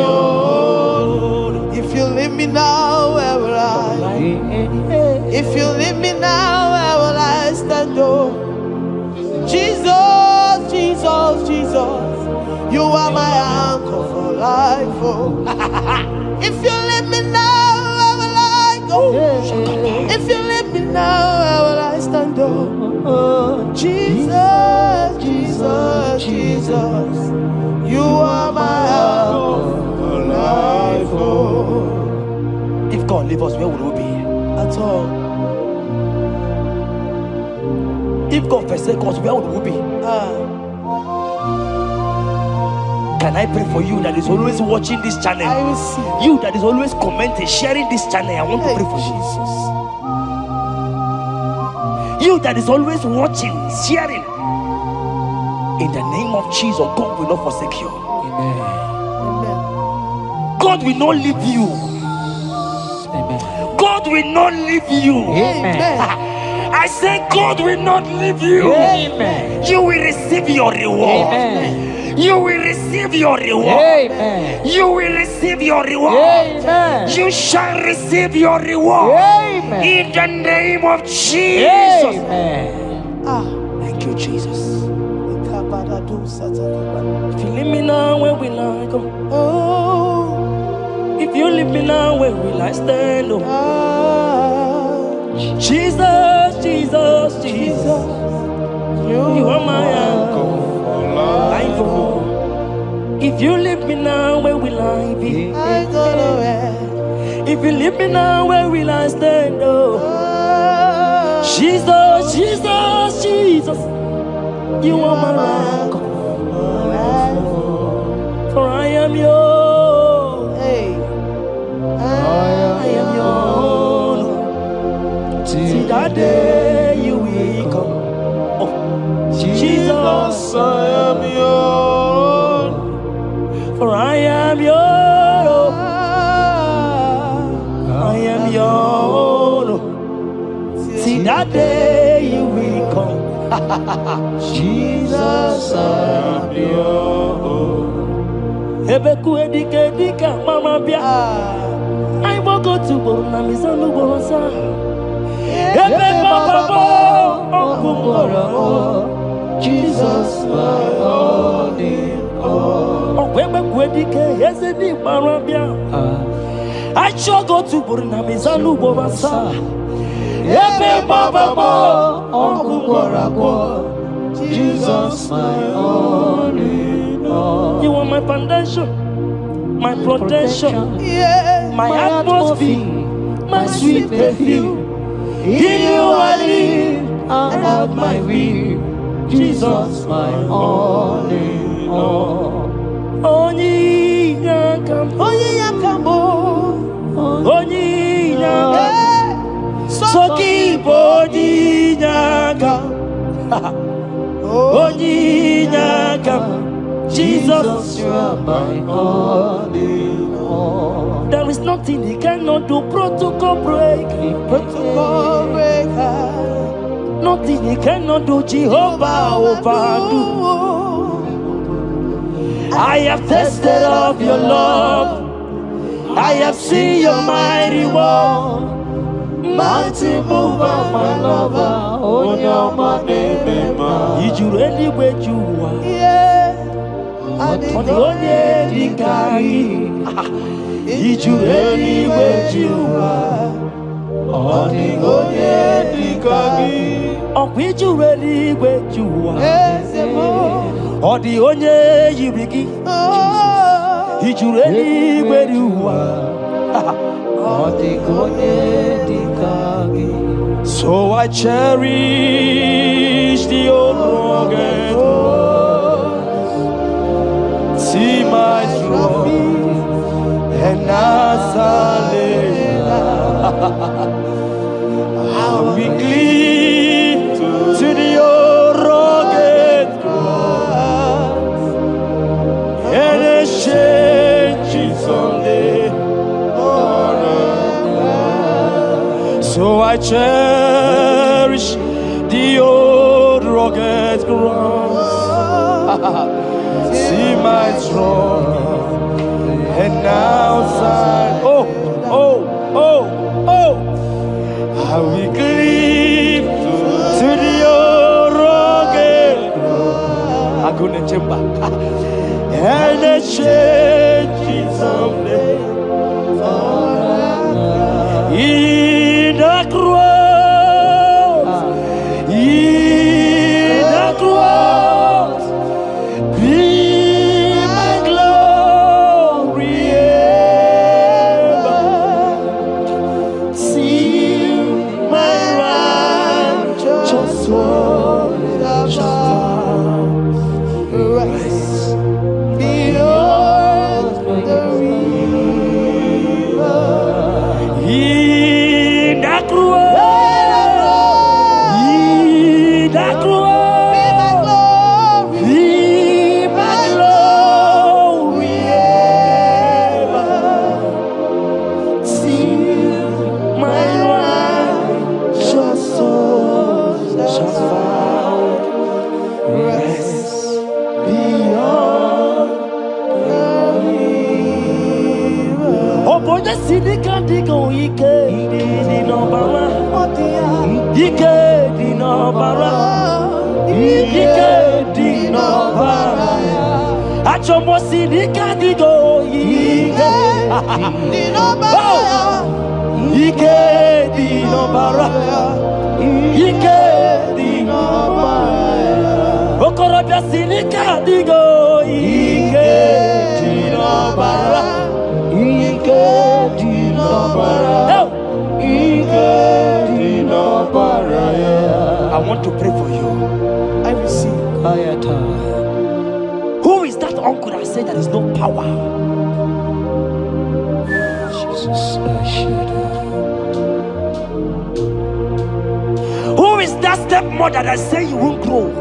own. If you leave me now, where will I? If you leave me now, where will I stand? Oh, Jesus, Jesus, Jesus, you are my anchor for life. Oh, if you leave me now, where will I go? If you leave me now, where will I stand? Oh, Jesus, Jesus, Jesus, you are my anchor for life. Oh, If God leave us, where would we be? at all. If God forsake us, where would we be? Can I pray for you that is always watching this I channel? receive. You that is always commenting, sharing this channel, I want to pray for you. You that is always watching, sharing. In the name of Jesus, God will not forsake you. Amen. Amen. God will not leave you. Amen. God will not leave you. Amen. I say God will not leave you. Amen. You will receive your reward. Amen. You will receive your reward. Amen. You will receive your reward. Amen. You shall receive your reward. Amen. In the name of Jesus. Amen. Thank you, Jesus. Oh, If you leave me now, where will I go? If you leave me now, where will I stand? Oh. Jesus, Jesus, Jesus, you are my anchor. If you leave me now, where will I be? I go nowhere. If you leave me now, where will I stand? Oh. Jesus, Jesus, Jesus, you are my anchor. For I am yours. Hey, I am yours. See that day you will come. Oh, Jesus, I am yours. for I am yours. day you will come. Jesus, I am yours. Ebeku edika mama bia. I will go to Borna Misanu Borosa. Ebe Baba Jesus, my only all. Ebeku edika Yezedi Marabia. I shall go to Borna Misanu Borosa. Ebe Baba Jesus, my only all. You are my foundation, my protection, Yeah. my atmosphere, my sweet perfume. In you I live and have my will. Jesus, my only all. Only Yakam, Onye yakamo. only Yakam, So Soki Bodi Yakam, only Yakam, Jesus. You are my only all. There is nothing he cannot do. Protocol break, protocol breaker. nothing he cannot do. Jehovah overdo. I have tasted of your love. I have seen your mighty work. Mighty mover, my lover, on your name, Did you really where you are? Yeah. On the only Dikari. Did you really where you are? on the Dikari. Or did you really where you are? Ezemo. Or the only you begin? Oh. Did you really where you are? On the Dikari. So I cherish the old rugged road. See my trophy and I'll be clean to the old rugged cross and exchange someday. So I cherish the old rugged cross. See my trophy and now sign. Oh, oh, oh, oh. I will cleave to the old rugged cross. I'm gonna jump back and exchange someday. In the cross, be my glory ever. See my righteous soul rise beyond the river. In the cross, in the cross, be my glory ever. See my righteous soul shall find rest beyond the river. Oh boy, the city can't go. Ike di nobara, Ike di nobara, Ike di nobara. Achomo city can't go. Ike Di nobara. Ike di nobara, Ike di nobara. Okorobia city can't go. Ike di nobara, Ike di nobara. I want to pray for you. I receive. Who is that uncle that said there is no power? Jesus, I should Who is that stepmother that say you won't grow?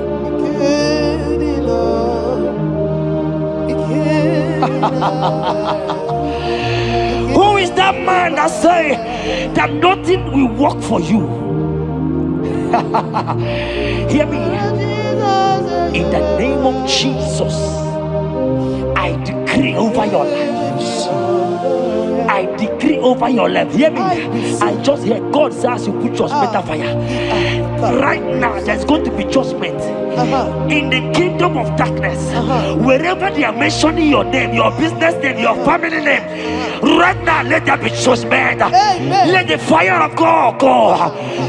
Who is that man that say that nothing will work for you? Hear me. In the name of Jesus, I decree over your life. I decree over your life. Hear me. I just hear God says you put your better fire. Right now, there's going to be judgment in the kingdom of darkness. Wherever they are mentioning your name, your business name, your family name, right now, let there be judgment. Let the fire of God go.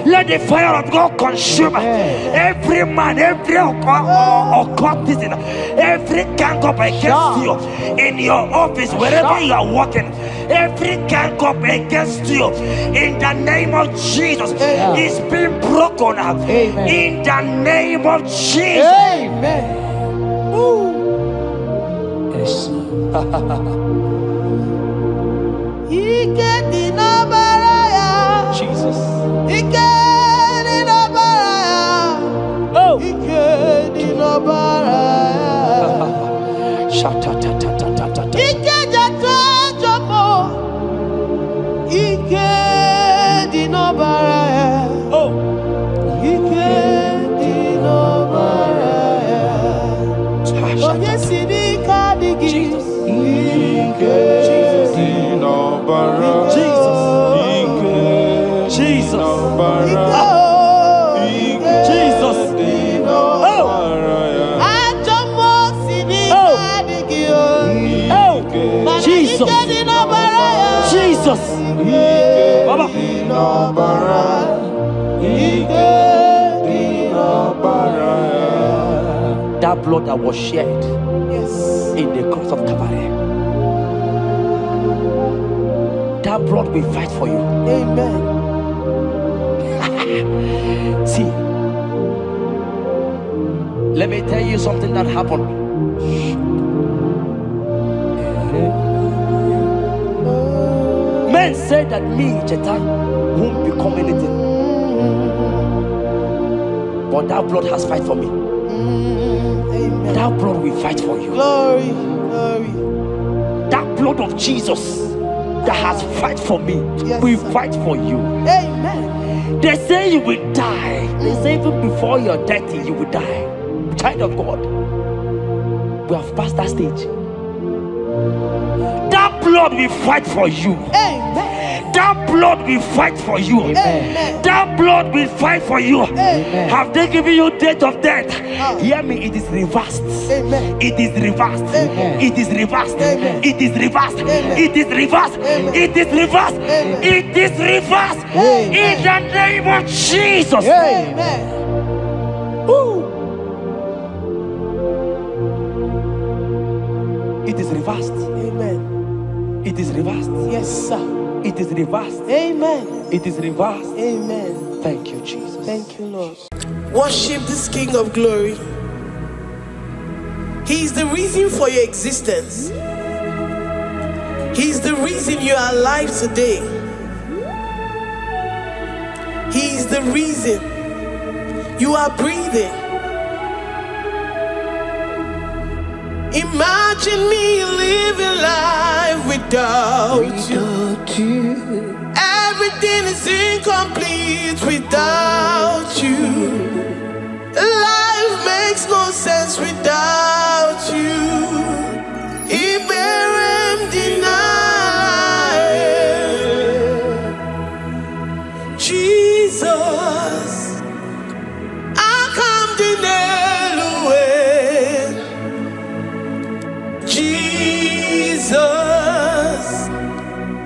Let the fire of God consume every man, every occultism, every gang up against you in your office, wherever you are working. Every gang up against you in the name of Jesus is being broken up. In the name of Jesus. Amen. Yes. Jesus. Jesus. Baba. That blood that was shed in the cross of Calvary, that blood will fight for you. Amen. See, let me tell you something that happened. Men say that me, Chetan, won't become anything. But that blood has fight for me. Amen. That blood will fight for you. Glory, glory. That blood of Jesus that has fight for me will fight for you. Amen. They say you will die. They say even before you're 30, you will die. Child of God, we have passed that stage. That blood will fight for you. Amen. That blood will fight for you. Amen. That blood will fight for you. Amen. Have they given you date of death? Hear me, it is reversed. Amen. It is reversed. Amen. It is reversed. Amen. It is reversed. Amen. It is reversed. Amen. It is reversed. Amen. It is reversed. Amen. In the name of Jesus. Amen. It is reversed. Amen. It is reversed. Yes, sir. It is reversed. Amen. It is reversed. Amen. Thank you, Jesus. Thank you, Lord. Worship this King of Glory. He is the reason for your existence. He is the reason you are alive today. He is the reason you are breathing. Imagine me living life without you. Everything is incomplete without you. Life makes no sense without you. Iberem deny. Jesus, I come deny. Jesus,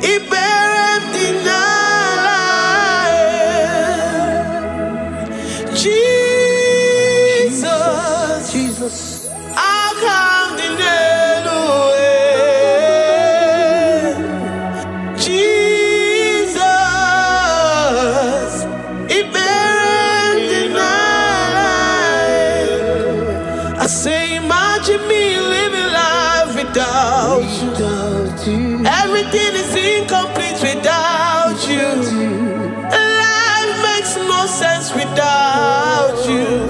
Iberem deny. Jesus, I come deny. Jesus, Iberem deny. I say, imagine me living life without you. Everything is incomplete without you. Life makes no sense without you.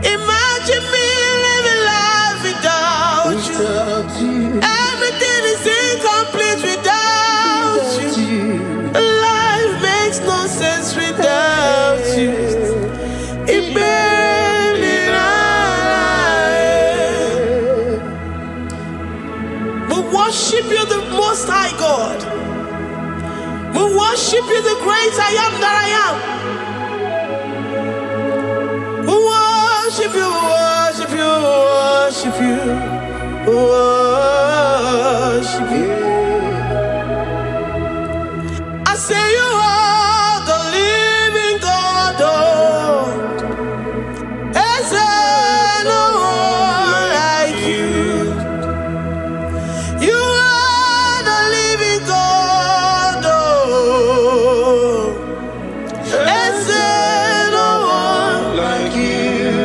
Imagine me living life without you. Everything is incomplete without you. worship you, the Most High God. We worship you, the great I am that I am. We worship you, worship you, worship you, worship you. I say you are the living God. Is there no one like you? You are the living God. Is there no one like you?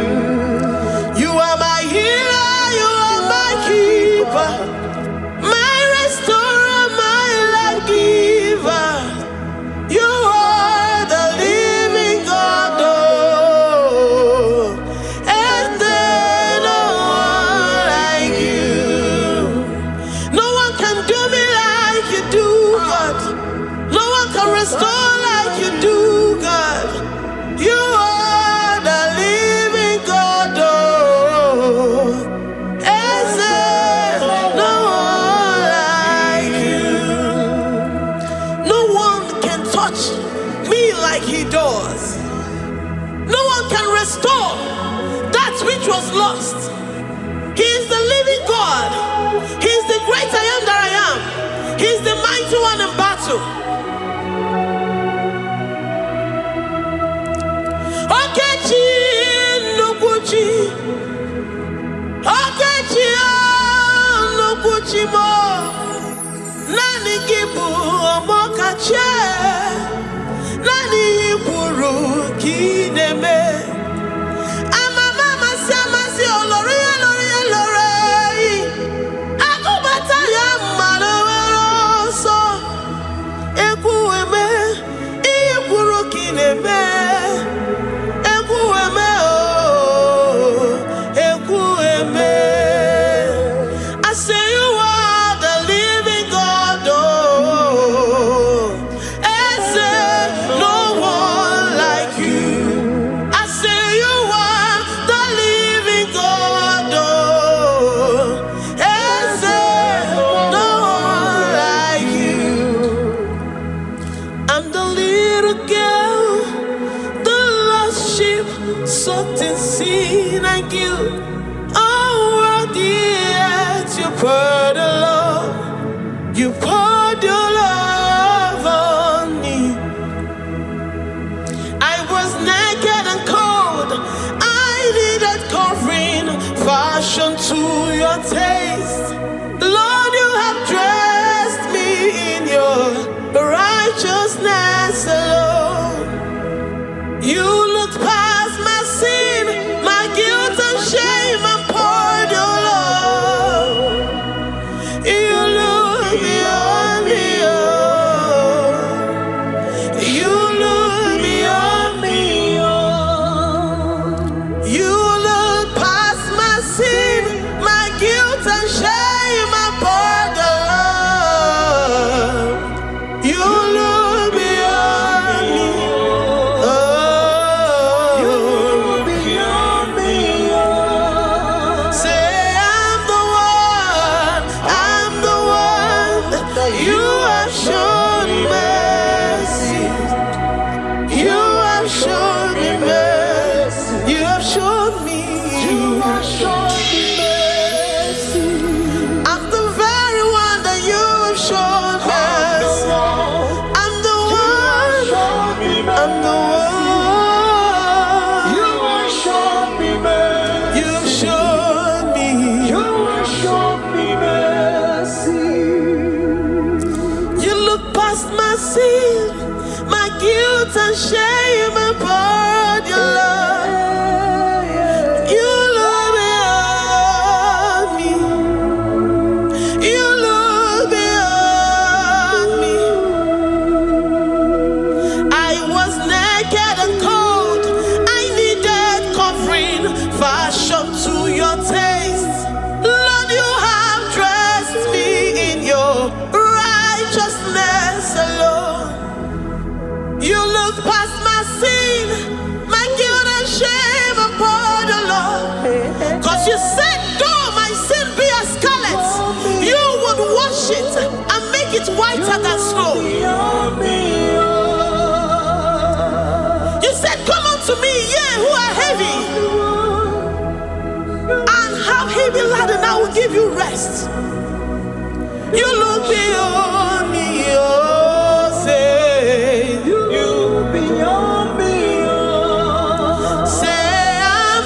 You are my healer, you are my keeper, my restorer, my life giver. You are the living God. And there no one like you. No one can do me like you do, God. No one can restore like you do, God. You are the living God. And there no one like you. No one can touch me like he does. No one can restore that which was lost. He is the living God. He is the great I am that I am. He is the mighty one in battle. Okechi Nukuchi. Okechi Nukuchi mo. Nani gibu omokache. Nani iburu kineme. Ama mama sama si olori olori olori. Akubata ya malowero so. Ekueme iburu kineme. Ekueme oh. Ekueme. I say you are the living God. Oh. And say no one like you. I say you are the living God. Oh. And say no one like you. I'm the little girl, the lost sheep, soaked in sin and guilt. Oh, worthy yet you poured your love. You poured your love on me. I was naked and cold. I needed covering, fashioned to your taste. Lord, you have dressed me in your righteousness alone. You looked past my sin, my guilt and shame, and poured your love. You look beyond me, oh. You look beyond me, oh. You look past my sin, my guilt and shame, and poured your love. You look beyond me, oh. You look beyond me, oh. Say I'm the one that you have shown mercy. You have shown me mercy. You have shown me. You have shown me mercy. I'm the very one that you have shown mercy. I'm the one. I'm the one. You have shown me mercy. You've shown me. You have shown me mercy. You look past my sin, my guilt and shame, and poured your love. You look beyond me. You look beyond me. I was naked and cold. I needed covering, fashioned to your taste. Lord, you have dressed me in your righteousness alone. You look past my sin, my guilt and shame, and poured your love. Cause you said, though my sin be as scarlet, you would wash best. You look beyond me, oh, say you look beyond me, oh. Say I'm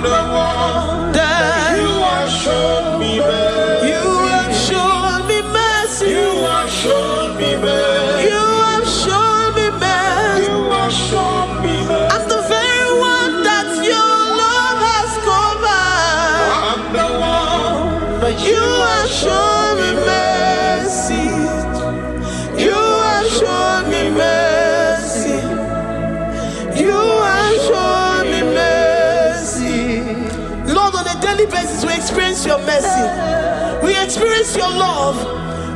the one that you have shown me mercy. You have shown me mercy. You have shown me mercy. You have shown me mercy. You have shown me mercy. I'm the very one that your love has covered. I'm the one that you have shown me mercy. You have shown me mercy. You have shown me mercy. Lord, on a daily basis, we experience your mercy. We experience your love.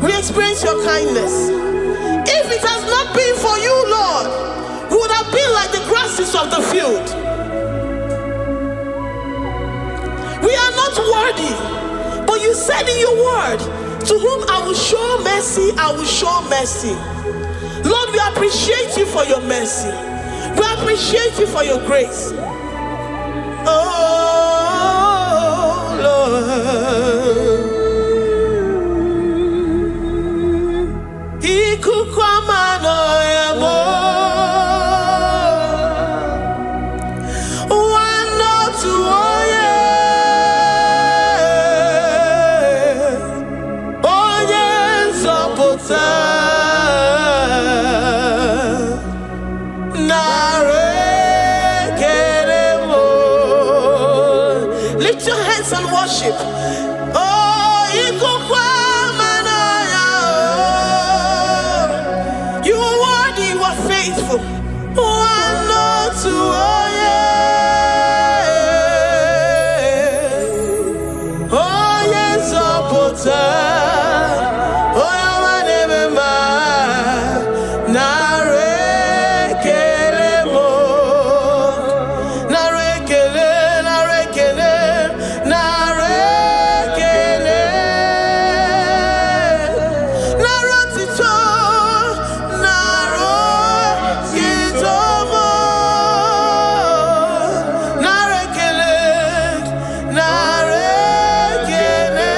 We experience your kindness. If it has not been for you, Lord, we would have been like the grasses of the field. We are not worthy, but you said in your word, to whom I will show mercy, I will show mercy. Lord, we appreciate you for your mercy. We appreciate you for your grace. Oh, Lord. Lift your hands and worship. Oh, you are worthy, you are faithful. One, no, two, oh yeah. Oh yes, oh Pota. Oh yeah, my name is Nare Kelemo. Nare Kele, Nare Kele, Nare Kele. Naro Tito, Naro Kitomo. Nare Kele, Nare Kele.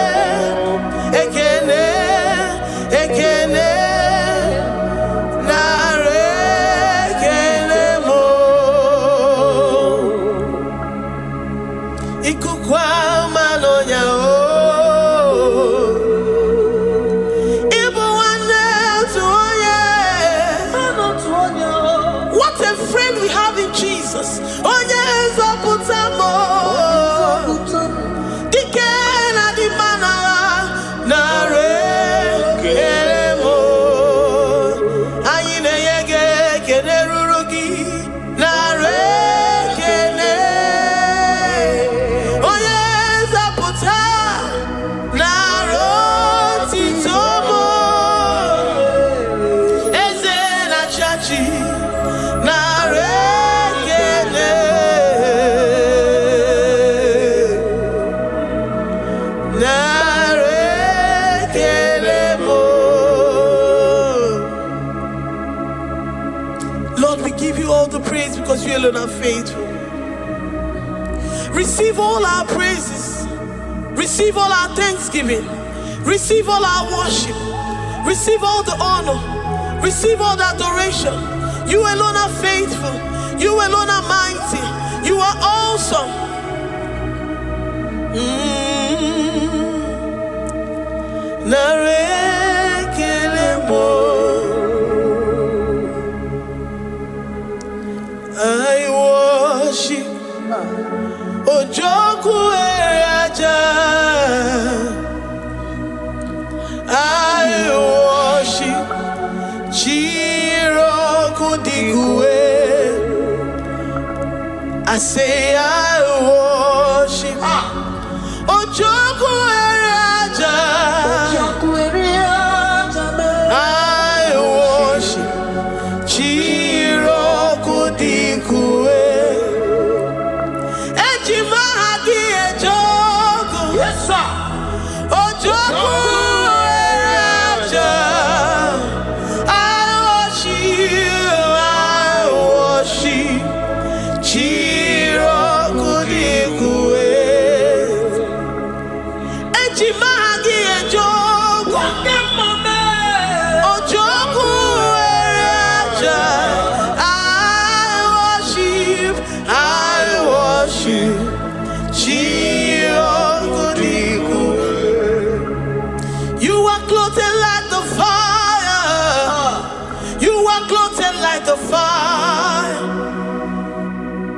Ekene, Ekene. Nare Kelemo. Ikukwa manonya o. Ibu wane tuoye. What a friend we have in Jesus. Onye ezoputamo. Dikena di mana. Nare Kelemo. Ayine yege kene rurugi. Nare Kene. Onye zaputa. Naro Titomo. Eze na chachi. Nare Kene. Nare Kelemo. Lord, we give you all the praise because you alone are faithful. Receive all our praises. Receive all our thanksgiving. Receive all our worship. Receive all the honor. Receive all the adoration. You alone are faithful. You alone are mighty. You are awesome. Nare Kelemo. I worship Ojoku Eraja. I worship Chiroku Digwe. I say I worship Ojoku Eraja. I worship Chiroku Digwe. Ejimahagi Ejoku. Yes, sir. Ojoku Eraja. I worship Chiroku clothed like the fire. You are clothed like the fire.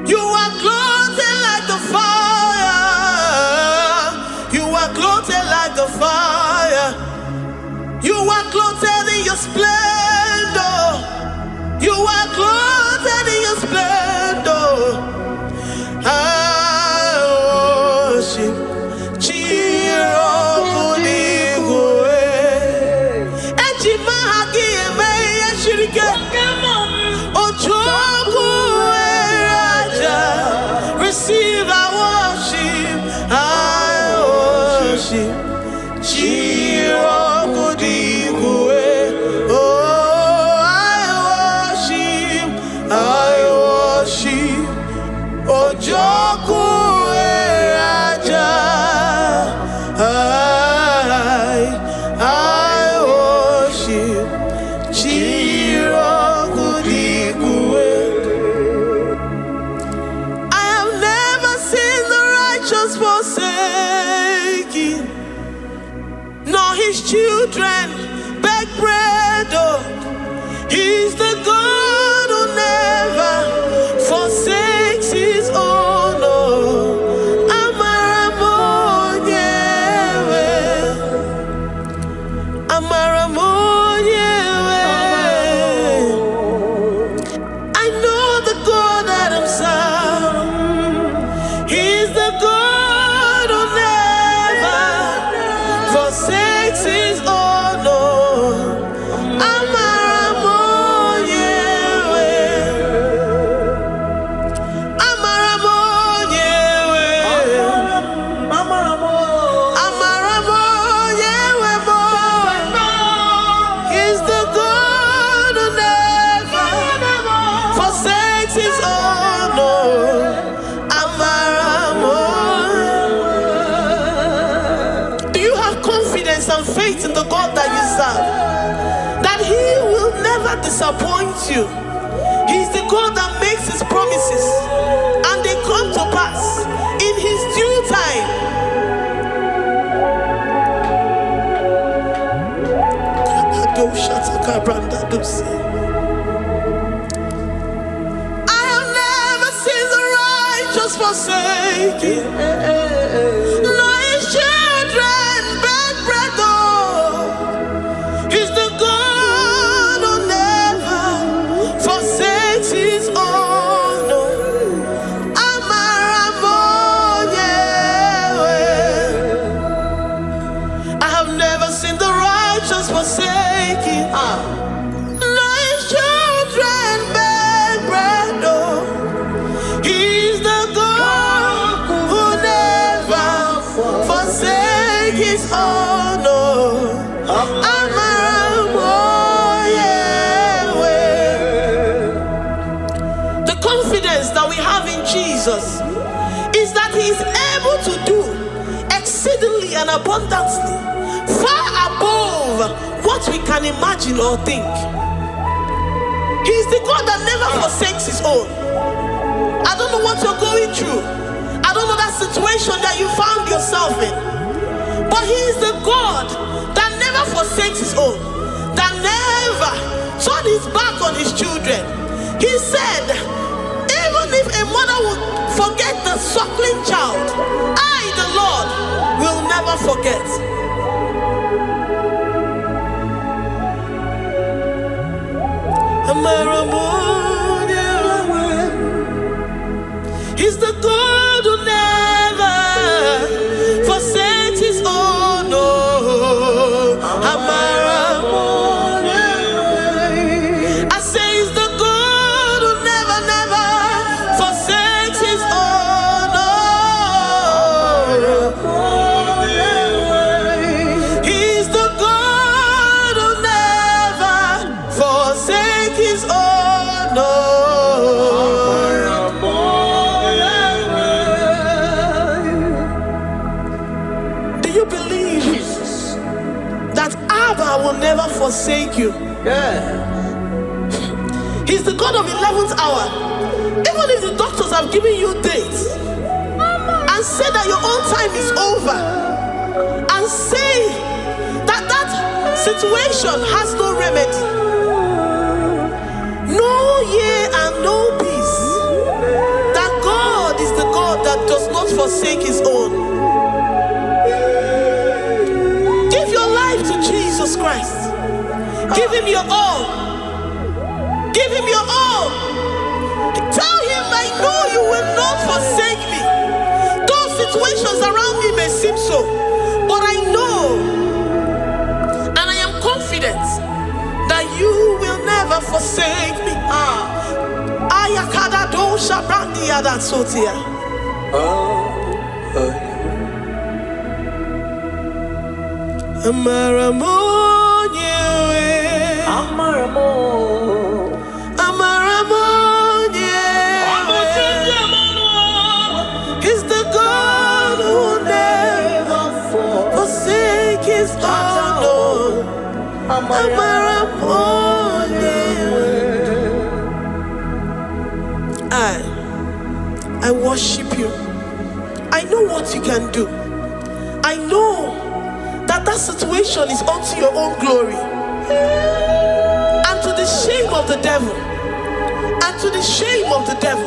You are clothed like the fire. You are clothed like the fire. You are clothed in your splendor. You are clothed in your splendor. I worship receive our worship. I worship. Oh, I worship. I worship. Ojoku Raja. I worship. I have never seen the righteous forsaken, nor his children beg bread. Oh, he's the God who never forsakes his own. Oh, Amaramonyewe, Amaramonyewe. I know the God that I'm serving. He's the God who never forsakes his own. He's the God who never forsakes his own. Do you have confidence and faith in the God that you serve? That he will never disappoint you. He's the God that makes his promises and they come to pass in his due time. I have never seen the righteous forsaken, nor his children beg bread. Oh, he's the God who never forsakes his own. I have never seen the righteous forsaken, nor his children beg bread. Oh, he's the God who never forsakes his own. The confidence that we have in Jesus is that he is able to do exceedingly and abundantly, far above what we can imagine or think. He is the God that never forsakes his own. I don't know what you're going through. I don't know that situation that you found yourself in. But he is the God that never forsakes his own, that never turned his back on his children. He said, even if a mother would forget the suckling child, I, the Lord, will never forget. He's the God who never forsakes his own. I say he's the God who never, never forsakes his own. He's the God who never forsakes his own. Do you believe that Abba will never forsake you? Yeah. He's the God of 11th hour. Even if the doctors have given you dates and say that your own time is over, and say that situation has no remedy. No year and no peace. That God is the God that does not forsake his own. Give your life to Jesus Christ. Give him your all. Give him your all. Tell him, I know you will not forsake me. Those situations around me may seem so, but I know and I am confident that you will never forsake me. Ayakada do shabrandi ada sotia. Amaramonye, Amaramonye. He's the God who never forsake his own. I worship you. I know what you can do. I know that situation is unto your own glory and to the shame of the devil, and to the shame of the devil,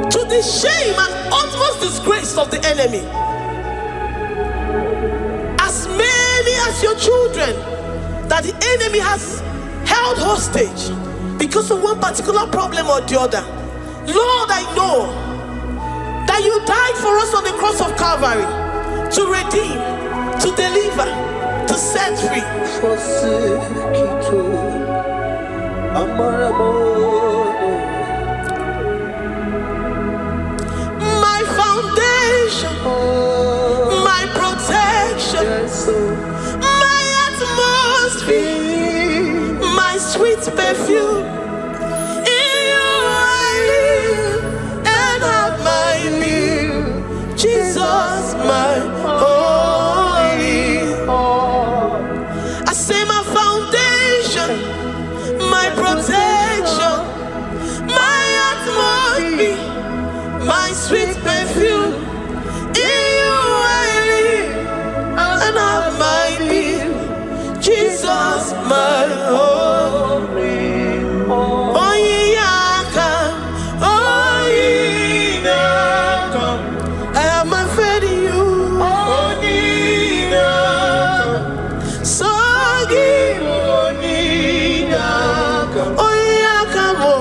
to the shame and utmost disgrace of the enemy. As many as your children that the enemy has held hostage because of one particular problem or the other, Lord, I know that you died for us on the cross of Calvary to redeem, to deliver, to set free. My foundation, my protection, my atmosphere, my sweet perfume. In you I live and have my being. Jesus, my holy. I say my foundation, my protection, my atmosphere, my sweet perfume. In you I live and have my being. Jesus, my holy. Oh yeah, come. Oh yeah, come. I have my faith in you. Oh yeah, so give. Oh yeah, come on.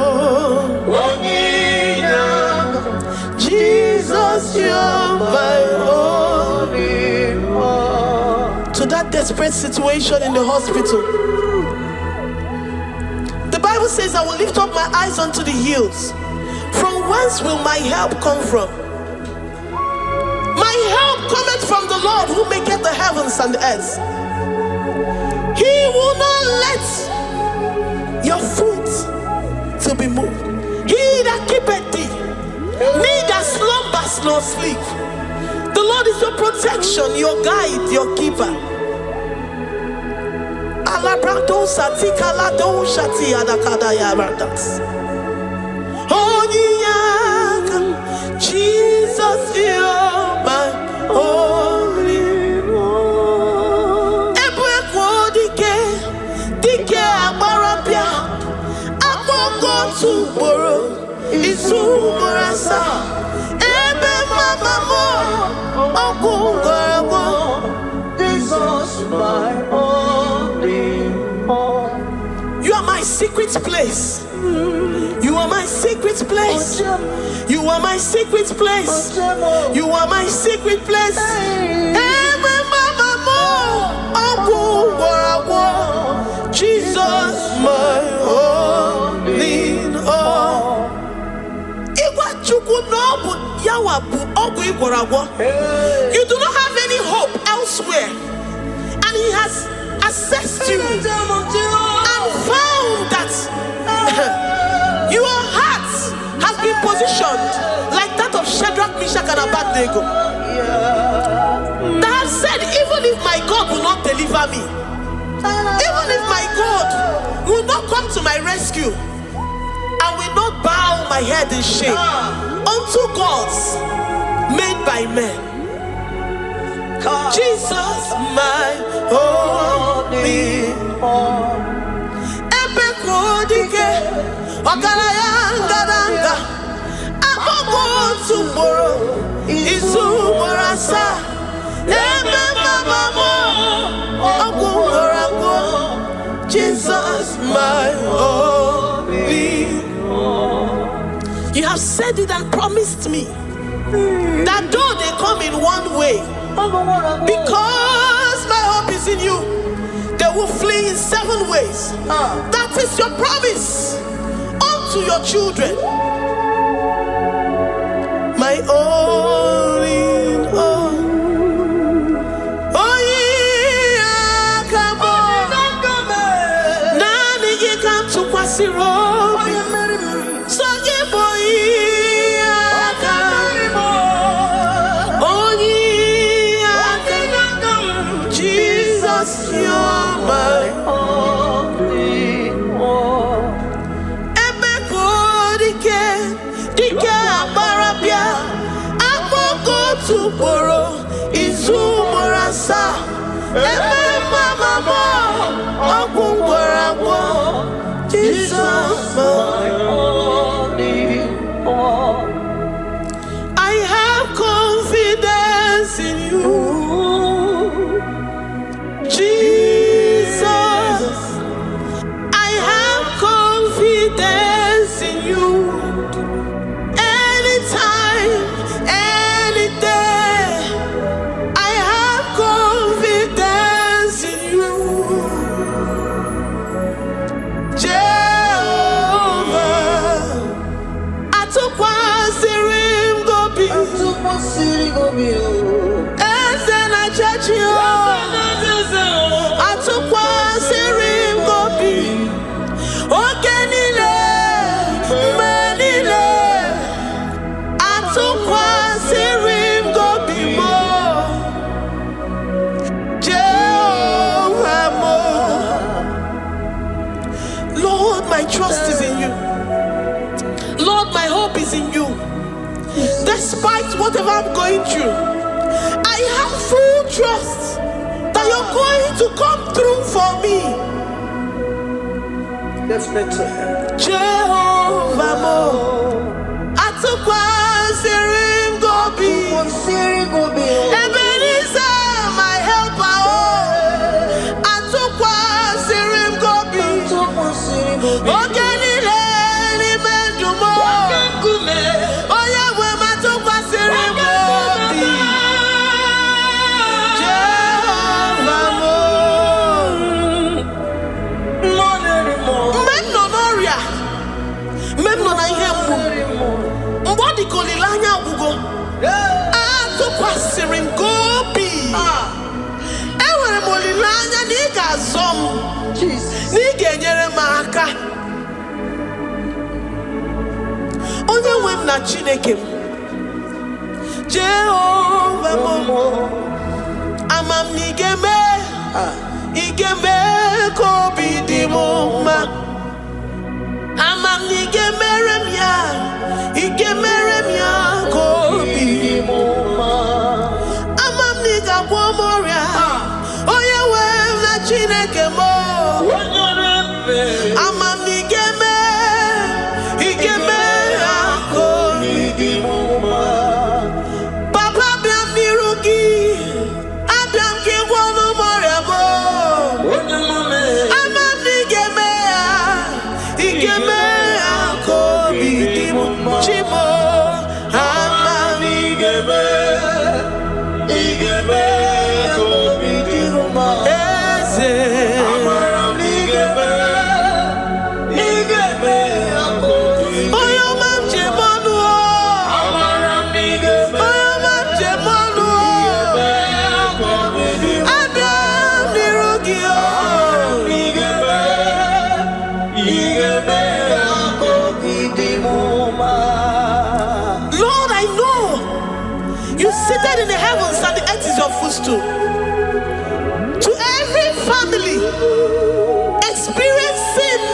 Jesus, you're my holy one. To that desperate situation in the hospital, the Bible says, I will lift up my eyes unto the hills. From whence will my help come from? My help cometh from the Lord who maketh the heavens and the earth. He will not let your foot to be moved. He that keepeth thee, neither slumbers nor sleep. The Lord is your protection, your guide, your keeper. Jesus, you're my holy one. Dike abarabia, akoko tuboro, isumorasa. Ebe mama mo, okungorabo. Jesus, my holy one. You are my secret place. You are my secret place. You are my secret place. You are my secret place. Jesus, my holy all. You do not have any hope elsewhere, and he has assessed you and found that your heart has been positioned like that of Shadrach, Meshach, and Abednego. That have said, even if my God will not deliver me, even if my God will not come to my rescue, I will not bow my head in shame unto gods made by men. Jesus, my holy me. Ebe kodike, ogarayanga, agogo tomorrow, izumorasa. Ebe mama ogungorago, Jesus my only. You have said it and promised me that though they come in one way, because my hope is in you, they will flee in 7 ways. That is your promise unto your children. My only all. Oh yeah, come on. Nani you come to Kwasiro. So you boy. You're my only one. Ebe kodike, dike abarabia, agogo tomorrow, izumorasa. Ebe mama ogungorago, Jesus my only one. I have confidence in you. Jesus, I have confidence in you. Anytime, any day, I have confidence in you. Jehovah, atukwasirim gobi, esen achachio. Lord, my trust is in you. Lord, my hope is in you. Despite whatever I'm going through, I have full trust that you're going to come through for me. Definitely. Jehovah Mo, atukwasirim gobi, Ebenezer, my helper, atukwasirim gobi, ogenile ni mendumo, oya we matukwasirim gobi. Mbodi kolilanya Abuja. Atukwasirim gobi. Ewere molilanya niga zom. Niga enyere maka. Onye wem na Chineke. Jehovah Mo. Amam nigeme. Igeme kobi di moma. Amam nigemerem ya. Igemerem ya kobi moma. Amam niga womoria. Oye wem na Chineke mo. Amam nigeme. Igeme ya kobi moma. Papa biam nirugi. Abiam ki wono moria mo. Amam nigeme ya. Igeme ya kobi moma. Chimo. Amam nigeme. Igeme kobi moma. Eze. Amam nigeme. Igeme kobi. Oyo mam chemonu. Amam nigeme. Oyo mam chemonu. Igeme kobi. Adam nirugi. Igeme. Igeme kobi moma. Lord, I know you seated in the heavens and the earth is your footstool. To every family experiencing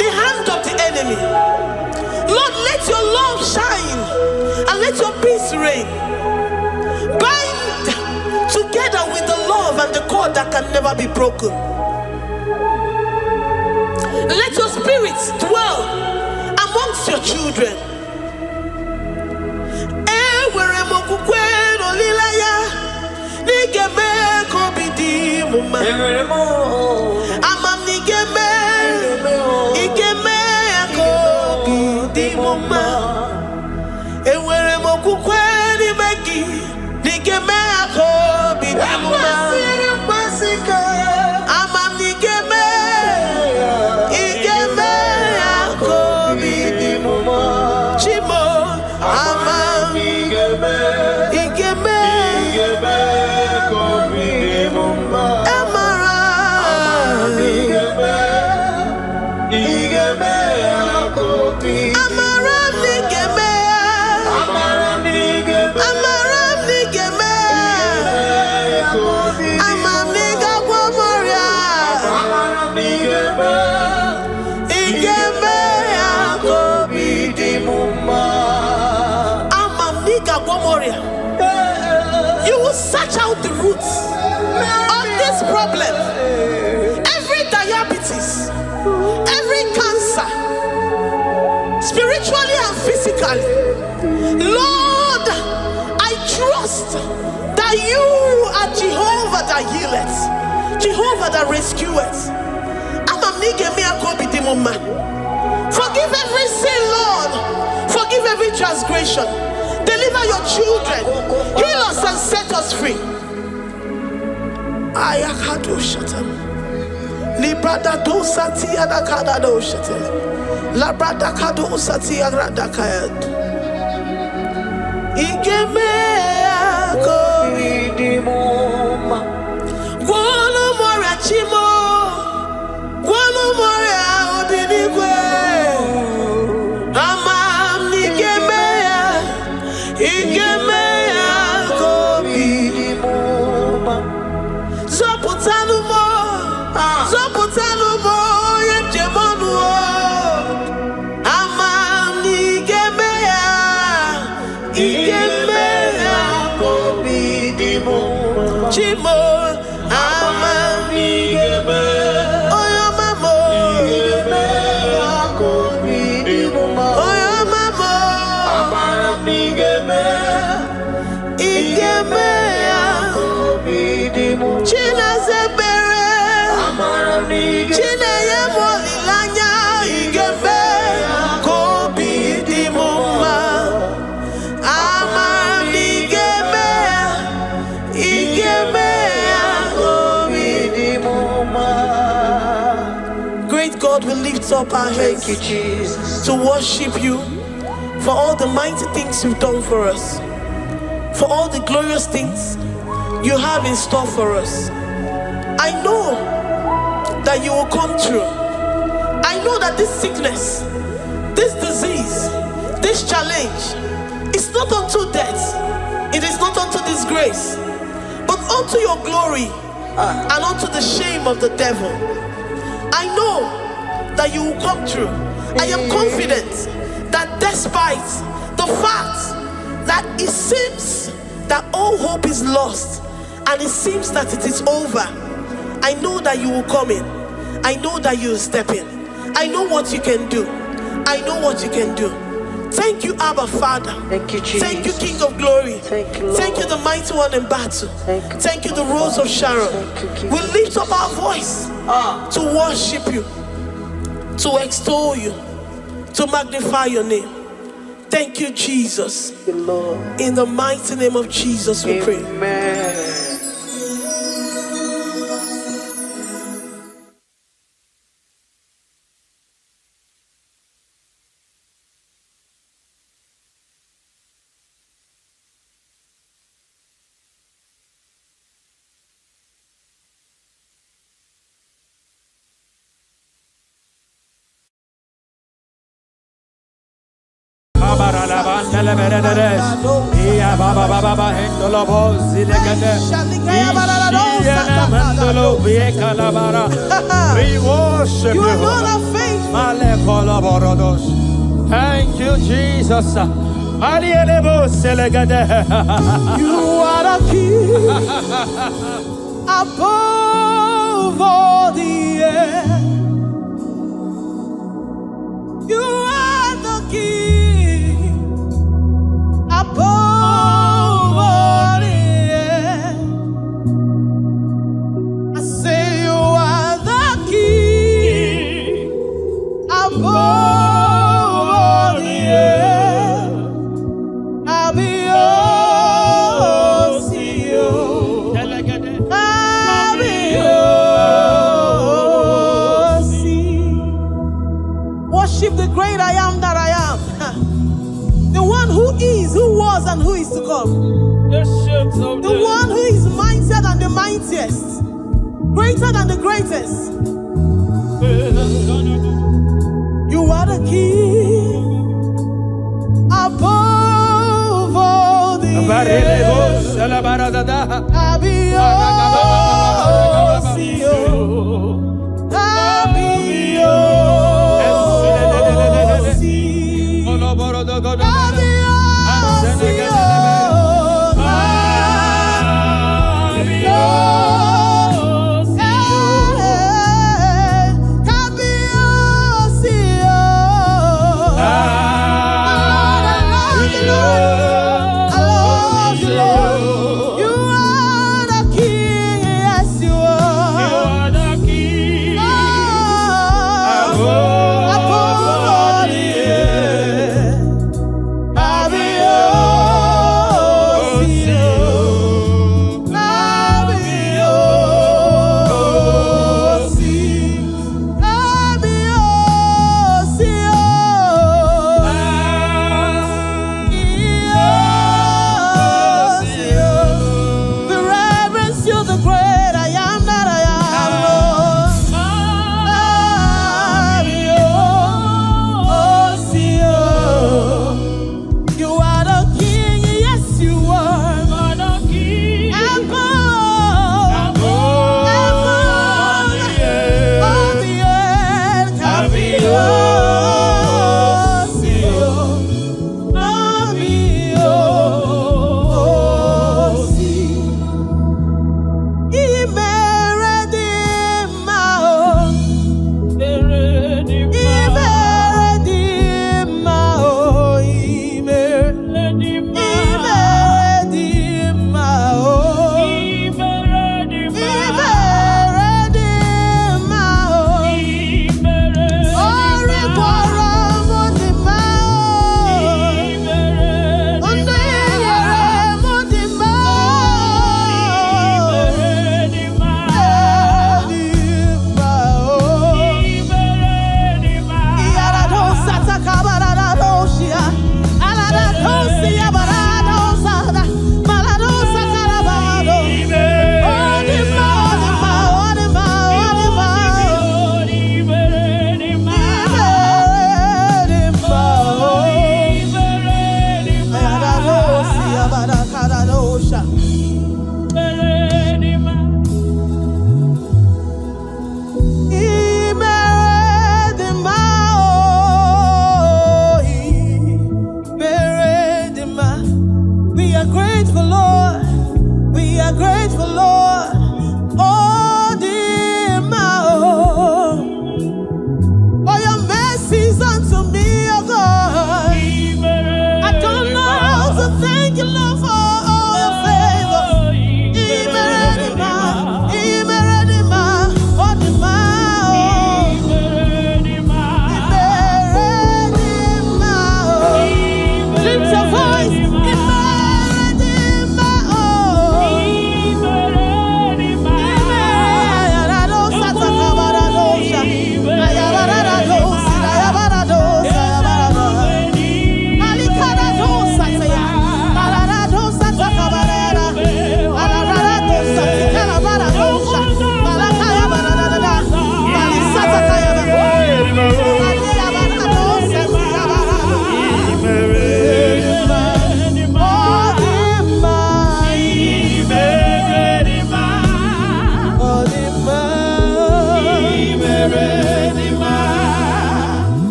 the hand of the enemy, Lord, let your love shine and let your peace reign. Bind together with the love and the cord God that can never be broken. Let your spirit dwell amongst your children. You will search out the roots of this problem. Every diabetes, every cancer, spiritually and physically. Lord, I trust that you are Jehovah that healeth, Jehovah that rescueth. Forgive every sin, Lord. Forgive every transgression. Deliver your children. Heal us and set us free. Ayakado shatam. Librada do sati adakada do shatam. Labrada kado sati agrada kayad. Igeme akoridimoma. Guano mora chimo. Guano mora odinigwe. Up our hands. Thank you, Jesus, to worship you for all the mighty things you've done for us, for all the glorious things you have in store for us. I know that you will come through. I know that this sickness, this disease, this challenge is not unto death, it is not unto disgrace, but unto your glory and unto the shame of the devil. I know that you will come through. I am confident that despite the fact that it seems that all hope is lost and it seems that it is over, I know that you will come in. I know that you will step in. I know what you can do. I know what you can do. Thank you, Abba Father. Thank you, Jesus. Thank you, King of Glory. Thank you, Lord. Thank you, the mighty one in battle. Thank you, the Rose of Sharon. We lift up our voice to worship you, to extol you, to magnify your name. Thank you, Jesus. Thank you, Lord. In the mighty name of Jesus we pray. Amen. We worship you. Thank you, Jesus. You are the King. above all the earth. You are the King above all the earth. I say you are the King above all the earth. I'll be yours, you. I'll be yours. Worship the great I am that I am. The one who is, who was, and who is to come. The one who is mightier than the mightiest, greater than the greatest. You are the King above all the earth. I'll be yours, you. I'll be yours, you. I'll be yours, you. I'll be yours, you. I'll be yours, you. I love you, Lord. I love you, Lord. You are the King, yes, you are.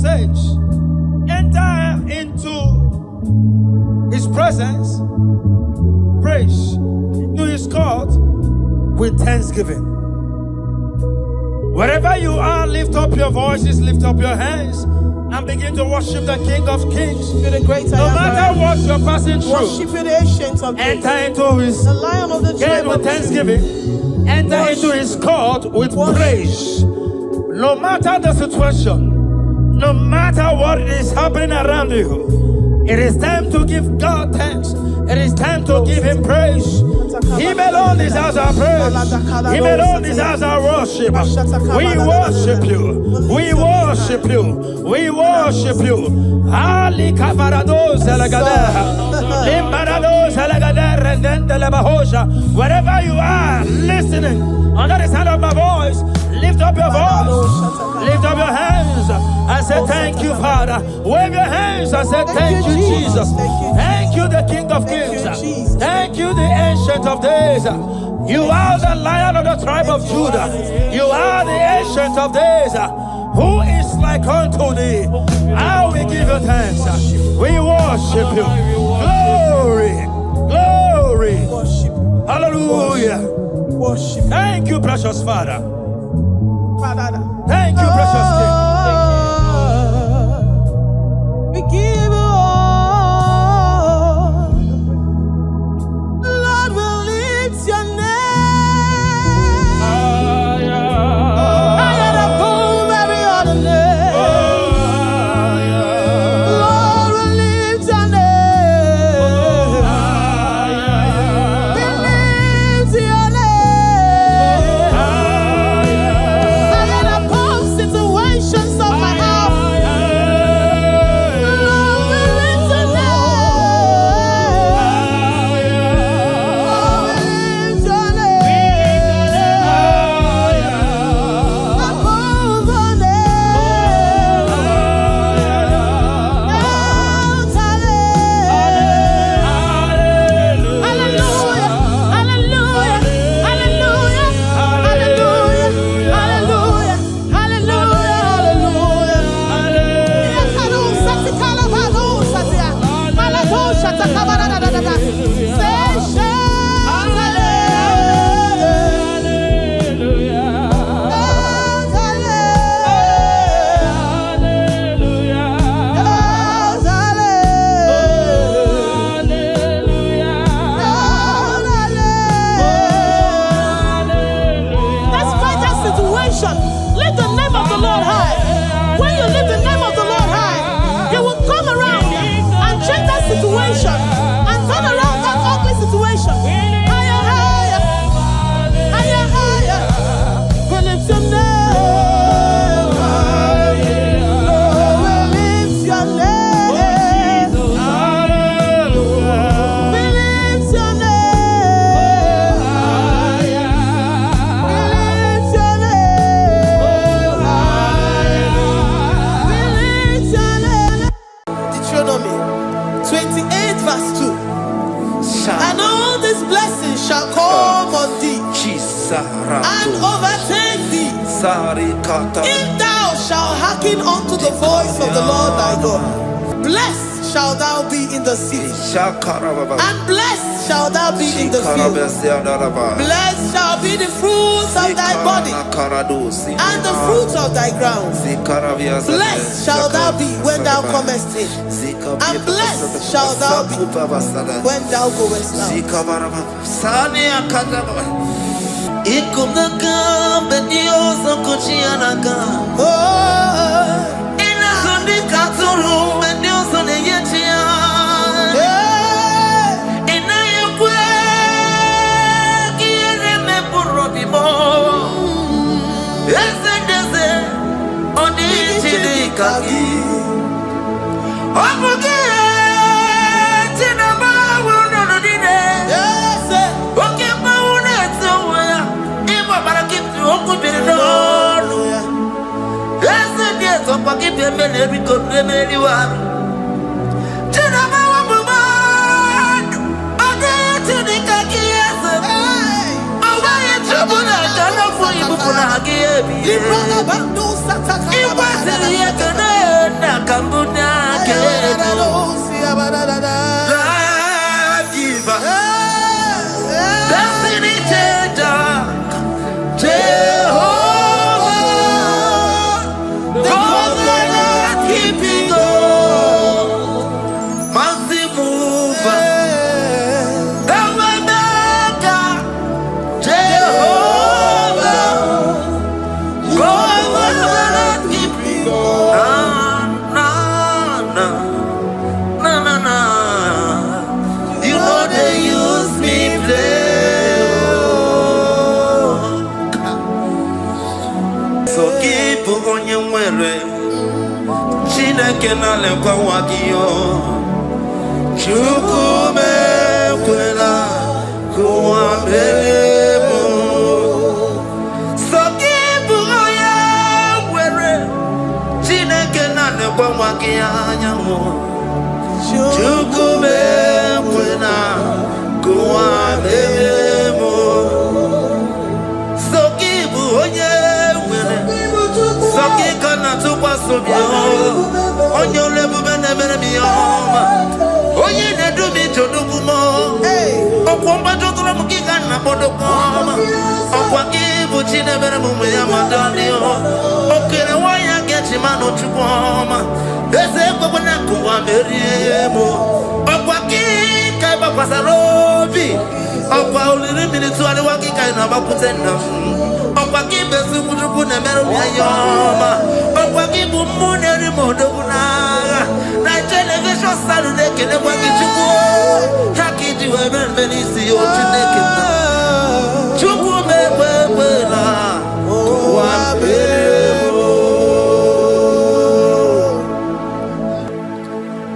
says, enter into his presence, praise, into his court with thanksgiving. Wherever you are, lift up your voices, lift up your hands, and begin to worship the King of Kings. To the great No matter what you're passing worship through, the ancient of days. enter into his The Lion of the gate tribe with of thanksgiving. Enter into his court with praise. No matter the situation, no matter what is happening around you, it is time to give God thanks. It is time to give him praise. Him alone deserves our praise. Him alone deserves our worship. We worship you. We worship you. We worship you. Ali kabarados elagader. Limbarados elagader and then the lebahosha. Wherever you are listening, under the sound of my voice, lift up your voice. Lift up your hands and say thank you, Father. Wave your hands and say thank you, Jesus. Thank you, the King of Kings. Thank you, the Ancient of Days. You are the Lion of the tribe of Judah. You are the Ancient of Days. Who is like unto thee? How we give you thanks. We worship you. Glory, glory. Hallelujah. Thank you, precious Father. Thank you, precious King. We give you all. Lord, we lift your name. Higher above every other name. Lord, we lift your name. We lift your name. Higher above situations of my heart. Lord, we lift your name. Lord, we lift your name. Above all names. Hallelujah, hallelujah, hallelujah, hallelujah, hallelujah, hallelujah, Despite that situation, lift the name of the Lord high. When you lift the name of the Lord high, He will come around and change that situation and turn around that ugly situation. Higher, higher, higher, higher. We lift your name. Lord, we lift your name. We lift your name. We lift your name. We lift your name. Deuteronomy 28 verse 2. And all these blessings shall come on thee and overtake thee if thou shalt hearken unto the voice of the Lord thy God. Blessed shalt thou be in the city, and blessed shalt thou be in the field. Blessed shall be the fruit of thy body, and the fruit of thy ground. Blessed shalt thou be when thou comest in, and blessed shalt thou be when thou goest out. Destiny changer, Jehovah, covenant keeping God, mighty mover, the way maker, Jehovah, covenant keeping God. Na. You know they use me play. So keep on your way. Chineke na lekwa wakiyo. Chukume kwela kuambemo. So keep on your way. Chineke na lekwa wakiyo. Chukume kwela kuambemo. So keep on your way. Soki kana tukwa sobio onyo lebu bene bene miyoma onye ne dumi chodukumo okwomba chotula mukika na bodokoma okwa kibu chine bene mume ya madani okere waya gechi mano chukwoma eze kwa na kuwa meriemo okwa kika iba kwa sarobi okwa uliri milituari wakika inabakutenda okwa kibesu kuchuku na meru miyayoma okwa kibu muneri modokunaga na television salude kene kwa kichuku hakiji weben benisi yotineke chuku mekwela wambebo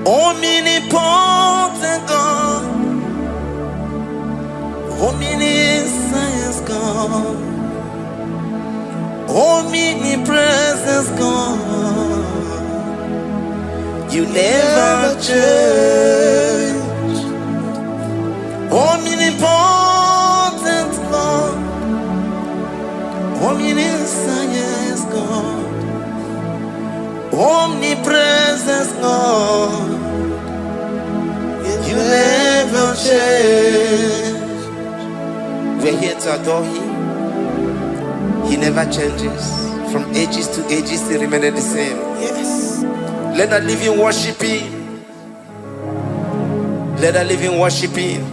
omnipotent God, omniscience God, omnipresence God, you never change. Omnipotent God, omniscience God, omnipresence God, you never change. We're here to adore Him. He never changes. From ages to ages, He remains the same. Yes. Let that living worship Him. Let that living worship Him.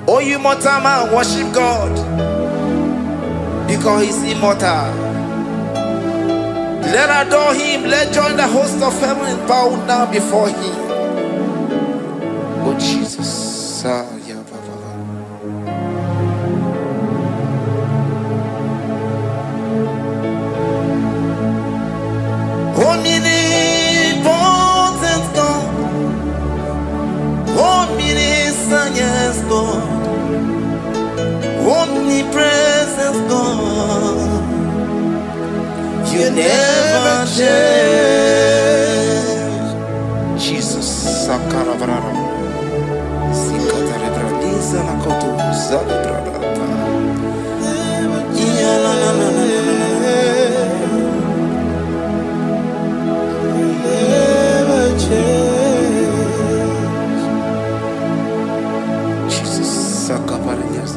Oh, you mortal man, worship God, because He's immortal. Let adore Him. Let join the host of heaven and bow down before Him. Oh Jesus. Omnipotent God, omniscience God, omnipresence God, you never change. Jesus, Sakarabrara, Sikatarebradiza Nakoto, Zalibrada, Jesus, Sakaparadias.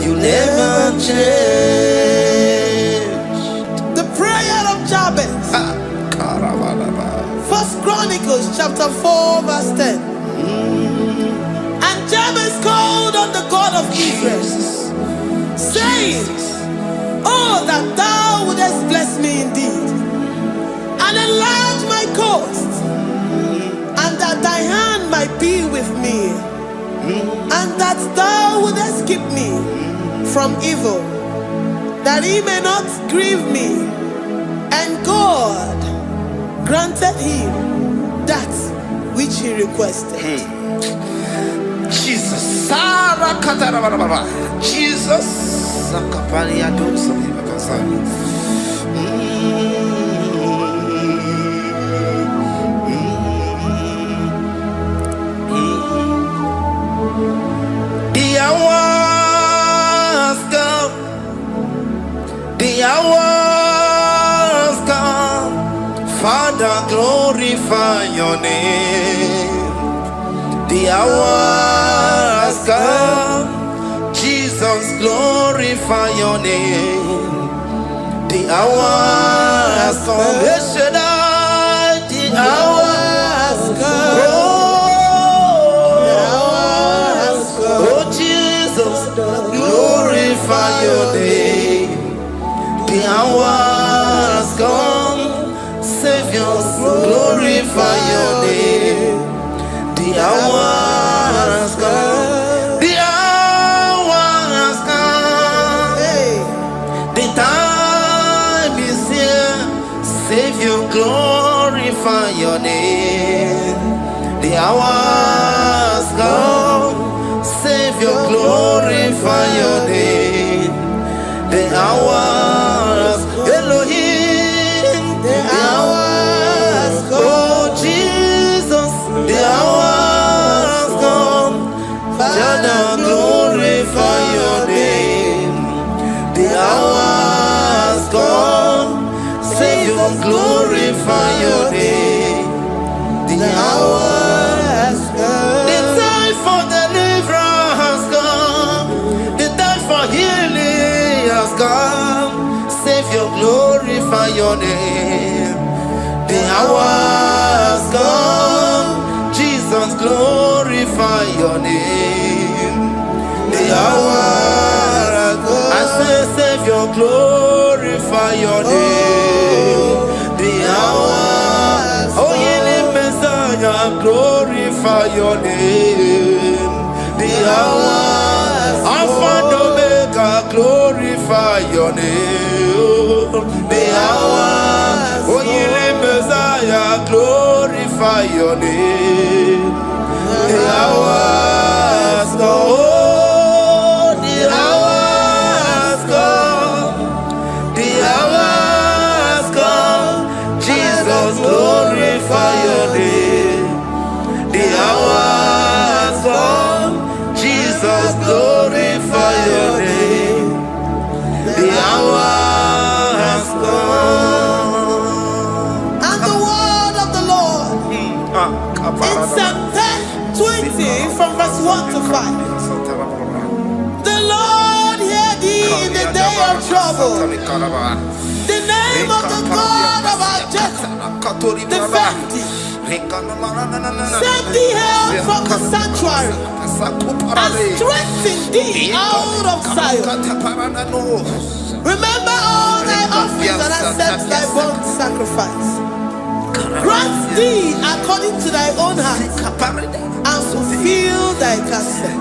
You never change. The prayer of Jabez. First Chronicles chapter 4 verse 10. And Jabez called on the God of Israel, saying, oh, that thou wouldest bless me indeed, and enlarge my coast, and that thy hand might be with me, and that thou wouldest keep me from evil, that he may not grieve me. And God granted him that which he requested. Jesus, Sarah Katarababa, Jesus, Sakaparia Dosa. The hour has come. Father, glorify your name. The hour has come. Jesus, glorify your name. The hour has come. The hour has come. Oh, Jesus, glorify your name. The hour has come. Savior, glorify your name. The hour has come. The hour has come. The time is here. Savior, glorify your name. The hour has come. Savior, glorify your name. The hour has Elohim. The hour has come. Oh Jesus, the hour has come. Father, glorify your name. The hour has come. Savior, glorify your name. The hour has come. The time for deliverance has come. The time for healing has come. Savior, glorify your name. The hour has come. Jesus, glorify your name. The hour has come. I say, Savior, glorify your name. The hour, oh, healing Messiah, glorify your name. The hour, Alpha and Omega, glorify your name. The hour, oh, healing Messiah, glorify your name. The hour has come. Oh, the hour has come. The hour has come. Jesus, glorify your name. The hour has come. Jesus, glorify your name. The hour has come. And the word of the Lord in Psalm 20 from verse 1 to 5. The Lord hear thee in the day of trouble. The name of the God of our Jacob defend thee. Send thee help from the sanctuary and strengthen thee out of Zion. Remember all thy offerings and accept thy burnt sacrifice. Grant thee according to thy own heart and fulfill thy counsel.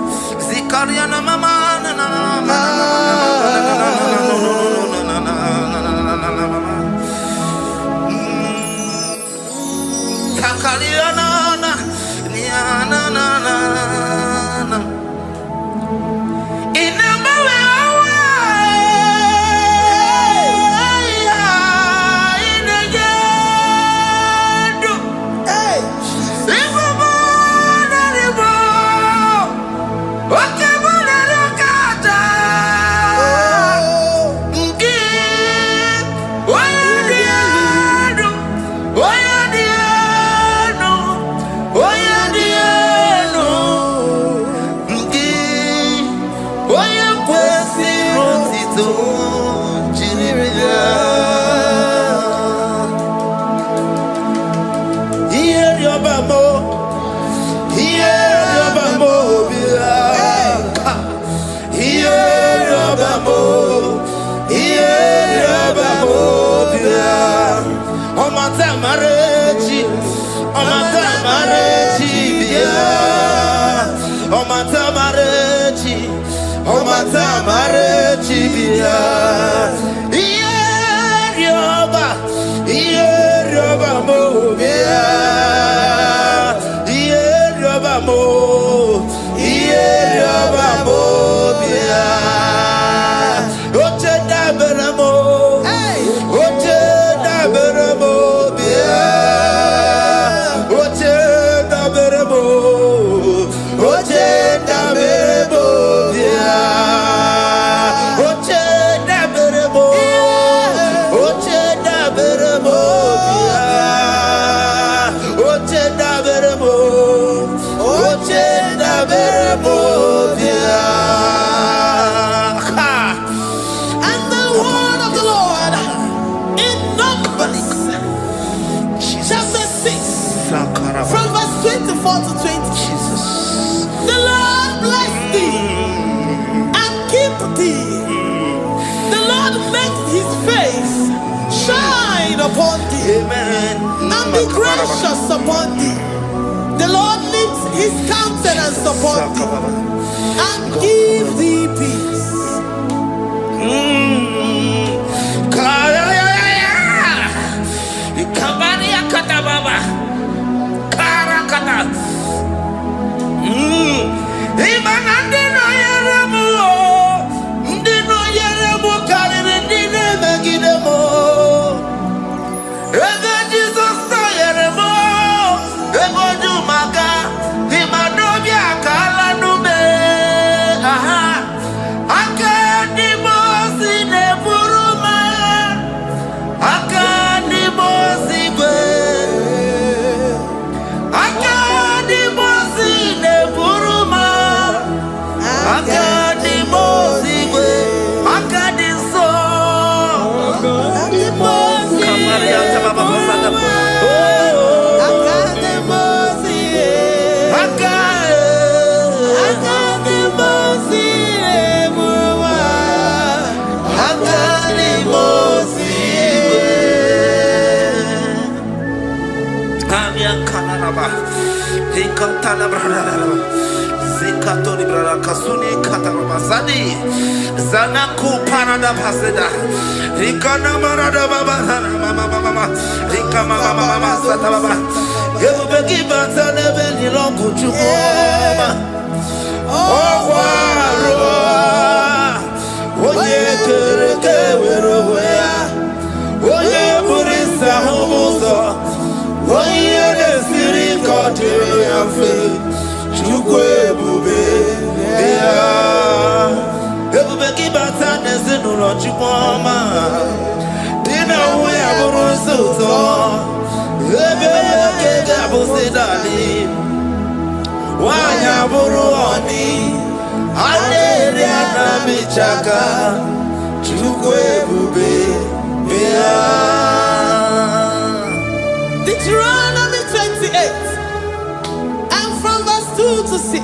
make his face shine upon thee. Amen. And be gracious upon thee. The Lord lifts his countenance upon thee and give thee peace. Zanaku Panada Paseda Rikana Marada Baba Rika Mama Satababa Yubeki Batana Beni Longu Chukoma Oye Kereke Weroya Oye Burisa Homosa Oye Nesiri Kotiru Yafe Chukwe Bube Ebubeki batane zinulo chukoma Dina uwe aburu suto Ebebeke gabu sidali Wanya aburu oni Aderi anabichaka Chukwe bube Bea Deuteronomy 28 and from verse 2 to 6.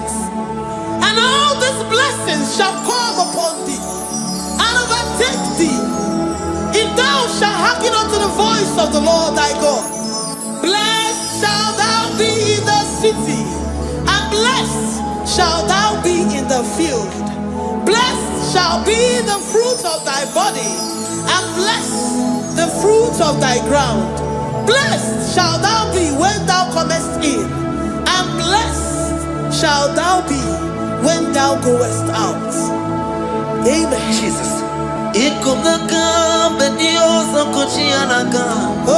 And all these blessings shall come upon thee and overtake thee, if thou shalt hearken unto the voice of the Lord thy God. Blessed shalt thou be in the city, and blessed shalt thou be in the field. Blessed shall be the fruit of thy body, and blessed the fruit of thy ground. Blessed shalt thou be when thou comest in, and blessed shalt thou be when thou goest out. Amen. Jesus. Ikumaka bedioso kuchianaka. Oh,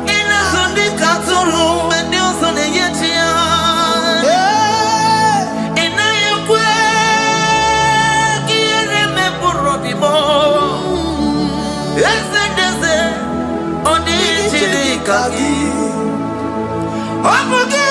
Inazundi katuru bedioso neyetia. Inayekwe kiereme burodimo. Ezendeze odi chidikaki. Obuge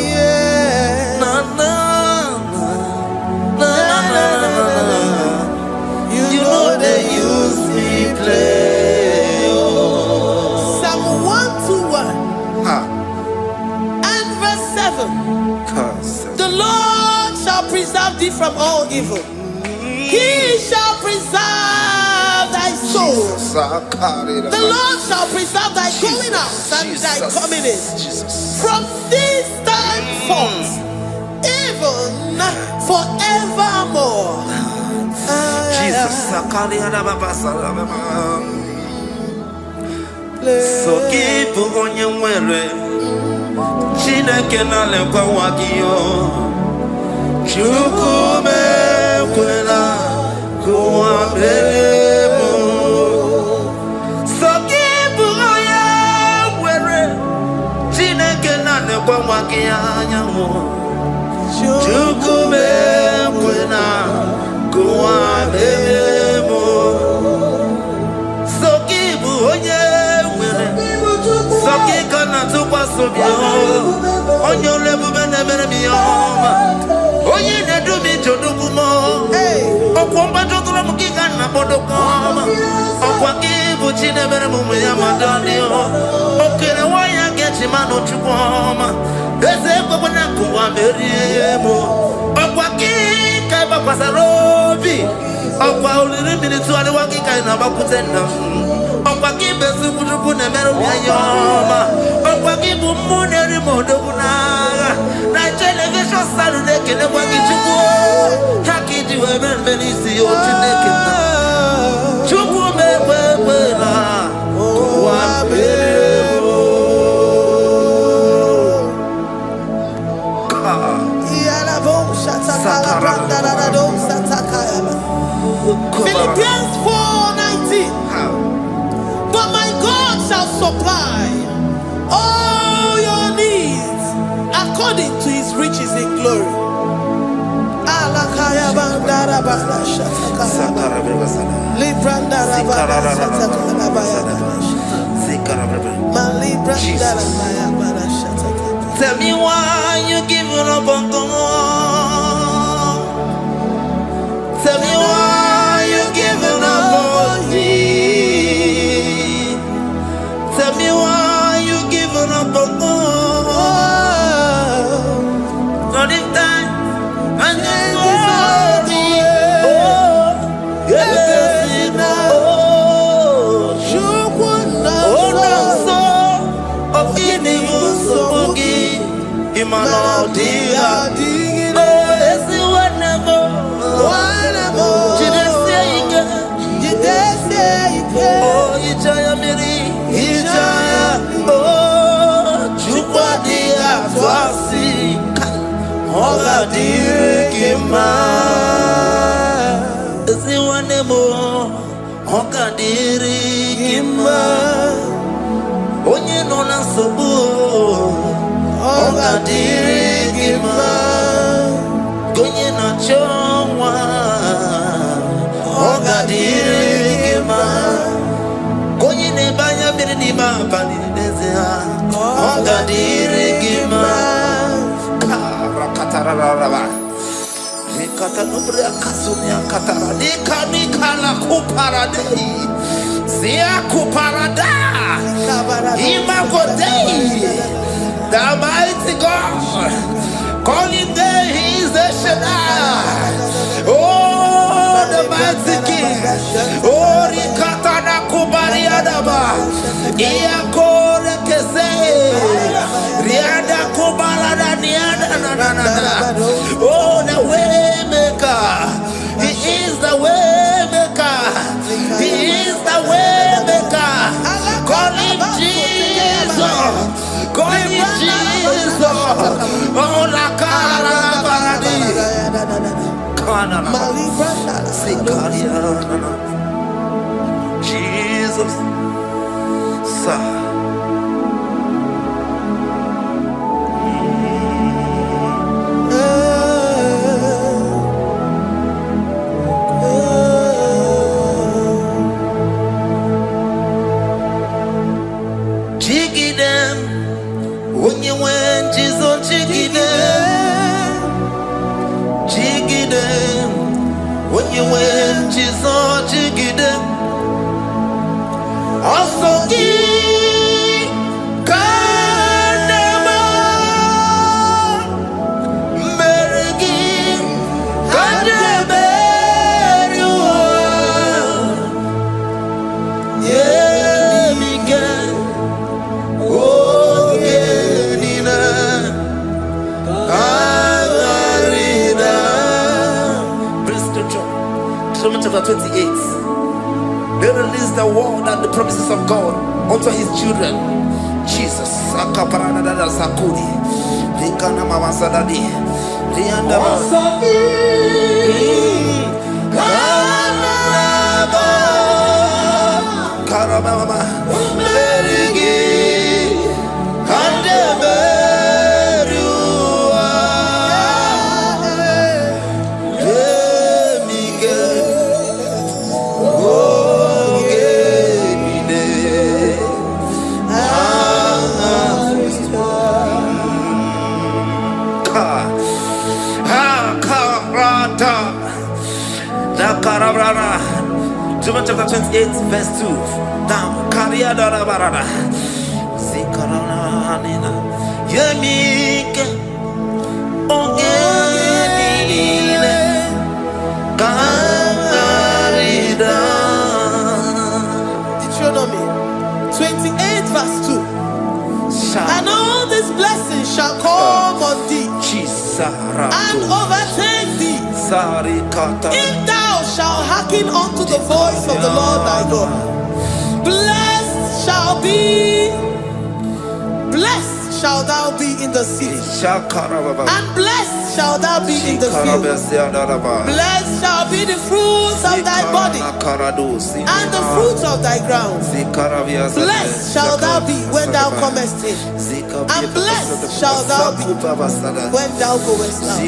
yeah. from all evil. He shall preserve thy soul. The Lord shall preserve thy going out and thy coming in from this time forth, even forevermore. So keep on your way. Chineke na lekwa wakio. Chukume kwela kuambelemo. So keep on your way. Chineke na lekwa wakianyamo. Chukume kwela kuambelemo. So keep on your Sokika na tukwa sobio Onyo lebu bene bene miyoma Oye ne dumi chodukumo Okwamba chotula mukika na bodokoma Okwa kibu chine bene mumu ya madanio Okene waya gechi mano chukoma Eze kwa wana kuwa meriemo Okwa kika iba kwa sarobi Okwa ulirimini tuwali wakika inabakutenda Okwa kibesu kutuku ne meru miyoma Okwa kibu muneri modo kunaga Na television salu neke ne kwa kichuku Haki jiwe menisi yote neke na Chuku mewewe na Kuwa meremo Philippians 4:19. But my God shall supply all your needs according to his riches in glory. Tell me why you giving up on God. Tell me why you giving up on me. Tell me why you giving up on God. Not in time and then worthy. Oh, yes, oh, oh, Imano dia, oh, esi whatever. Oh, Ijaya Miri, Ijaya, oh, Chukwa dia, Twasi, Hoga dirikima. Esi whatever, Hoga dirikima. Onye nona sobu. Oga dirigima Gonye na chomwa Oga dirigima Gonye ne banya miri ni mabani nezea Oga dirigima Karakatarararaba Nikata nubre akasunya katara Nika la kuparadei Zia kuparada Imagodei The mighty God, calling there, he is the Shaddai. Oh, the mighty King. Oh, Rikatana Kubariadaba. Iakore Kese. Riada Kubalada Niada. Oh, the way maker. He is the way maker. He is the way maker. Calling Jesus. Calling Jesus, oh la cara baradi, kana sikaria, Jesus, sa. When you went, Jesus, jigide. Also, Kanema, Merigi, 28. They release the word and the promises of God unto his children. Jesus. Sakudi. Rikana Mama Sadadi. Rianda Karabama. Merigi. John chapter 28, verse 2. Down. Karia Dara Barada. Zikarana Nina. Yemike. Ongenile. Karida. Deuteronomy 28, verse 2. And all these blessings shall come on thee and overtake thee, if thou shalt hearken unto the voice of the Lord thy God. Blessed shall thou be in the city, and blessed shall thou be in the field. Blessed shall be the fruits of thy body, and the fruits of thy ground. Blessed shall thou be when thou comest in, and blessed shall thou be when thou goest out.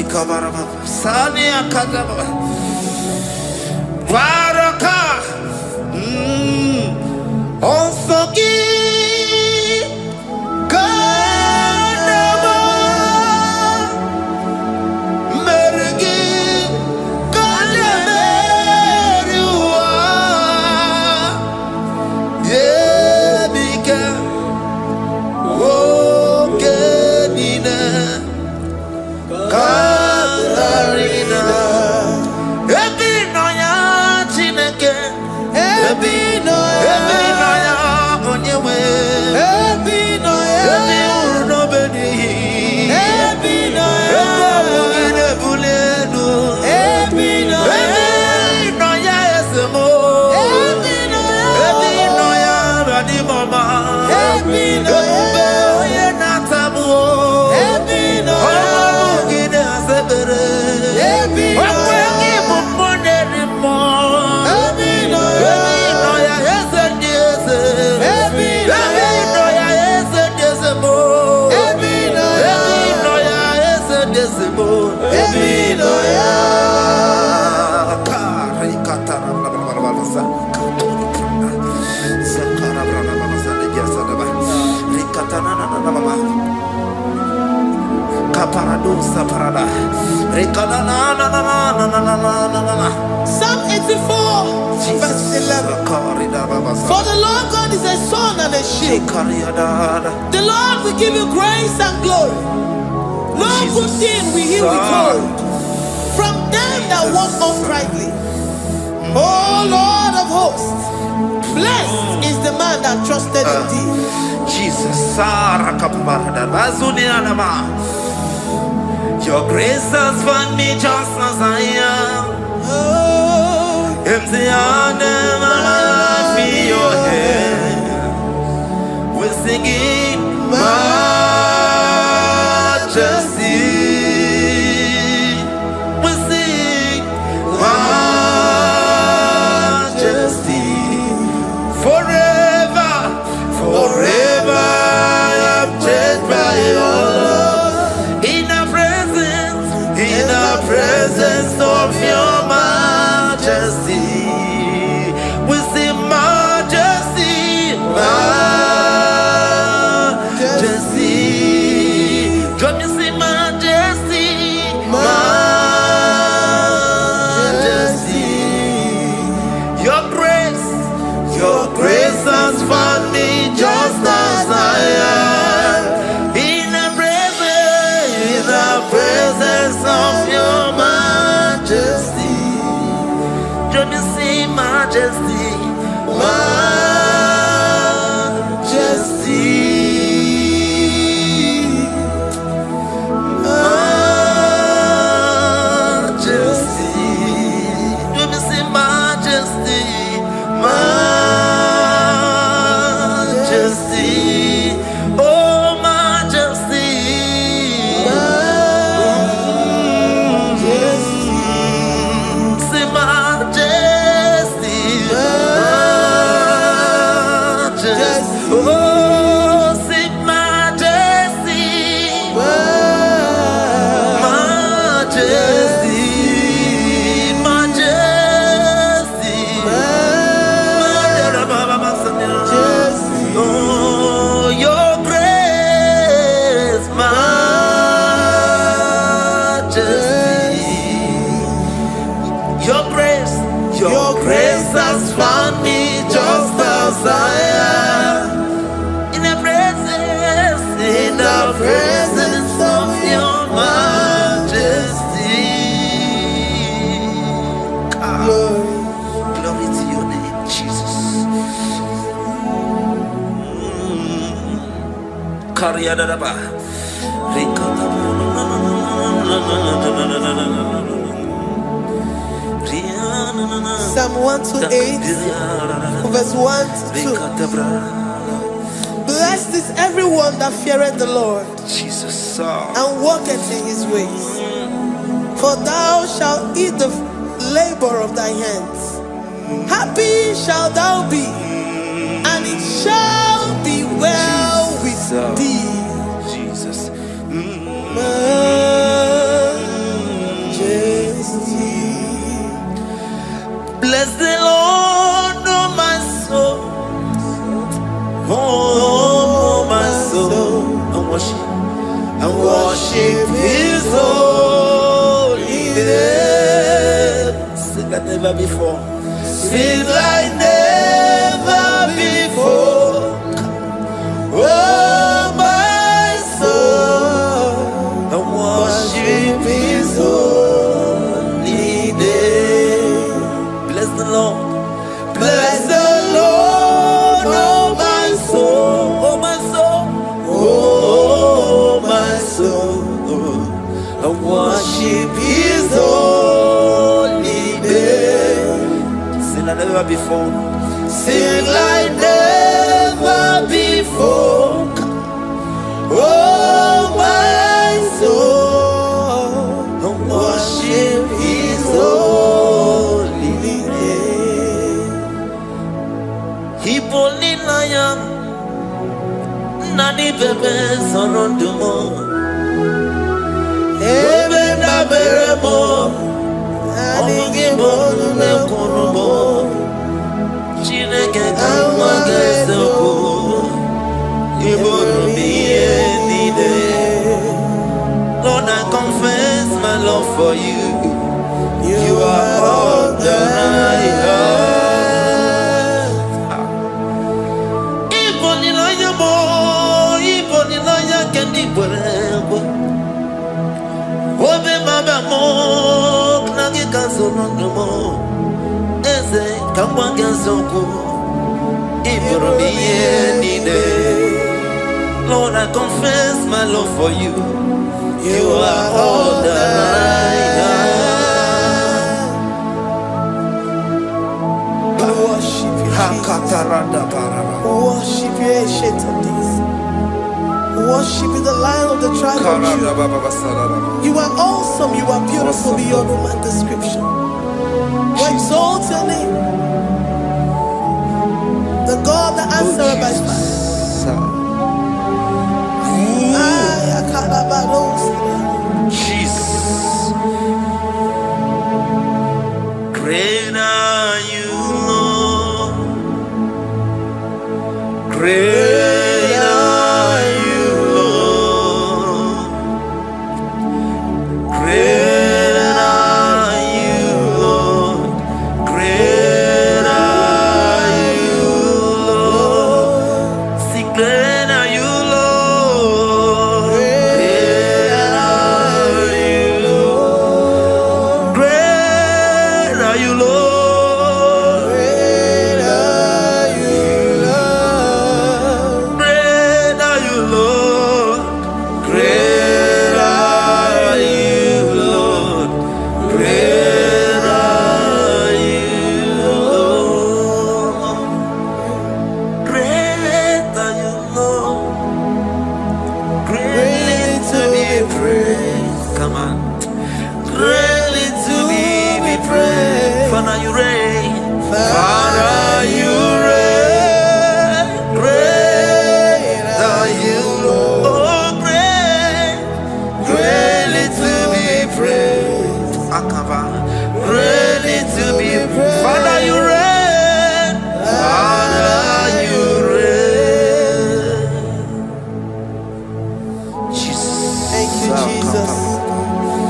Psalm 84, verse 11. For the Lord God is a sun and a shield. The Lord will give you grace and glory. No good thing will he withhold from them that walk uprightly. O Lord of hosts, blessed is the man that trusted in thee. Jesus, your grace has found me just as I am. Empty handed, my life in your hand. We're singing majesty. We sing majesty. Forever, forever I'm changed by your love. In the presence of your majesty, we see majesty, majesty. Don't you see majesty, majesty? Your grace has found me just as I am. In the presence of your majesty, don't you see majesty, majesty, majesty, don't you see majesty? Grace has found me just as I am. In the presence of your majesty. Glory to your name, Jesus. Psalm 128, verse 1 to 2. Blessed is everyone that feareth the Lord, Jesus, and walketh in his ways. For thou shalt eat the labor of thy hands. Happy shalt thou be, and it shall be well with thee. Jesus. Majesty. Bless the Lord, oh my soul. Oh, my soul. And worship his holy name. Sing like never before. Sing like never before. Oh, my soul. And worship his holy name. Bless the Lord. Bless the Lord, oh my soul, oh my soul, oh my soul, and worship his holy name. Sing like never before. Sing like never before. Oh my soul, and worship his holy name. Hipoli lion, nani bebe sorondumo. Ebe na beremo, omugi bonu ne kunumo. Chineke kama gesoko, ibonu biye nide. Lord, I confess my love for you. You are all that I have. Obe maba mo knagi kazono mo eze kamwa gazoko ibro biye nide. Lord, I confess my love for you. You are all that I have. Worship you, Jesus. Worship you, ancient of days. Worship you, the Lion of the tribe of Judah. You are awesome, you are beautiful beyond human description. We exalt your name, the God that answered by fire. Jesus, great are you, Lord. Great are you, Lord. Great are you, Lord. Great are you, Lord. Sing, great are you, Lord. Great are you, Lord. Great are you, Lord.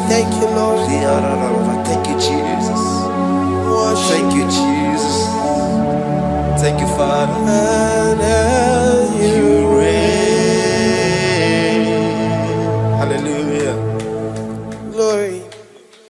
Thank you, Lord. Thank you, Jesus. Worship. Thank you, Jesus. Father.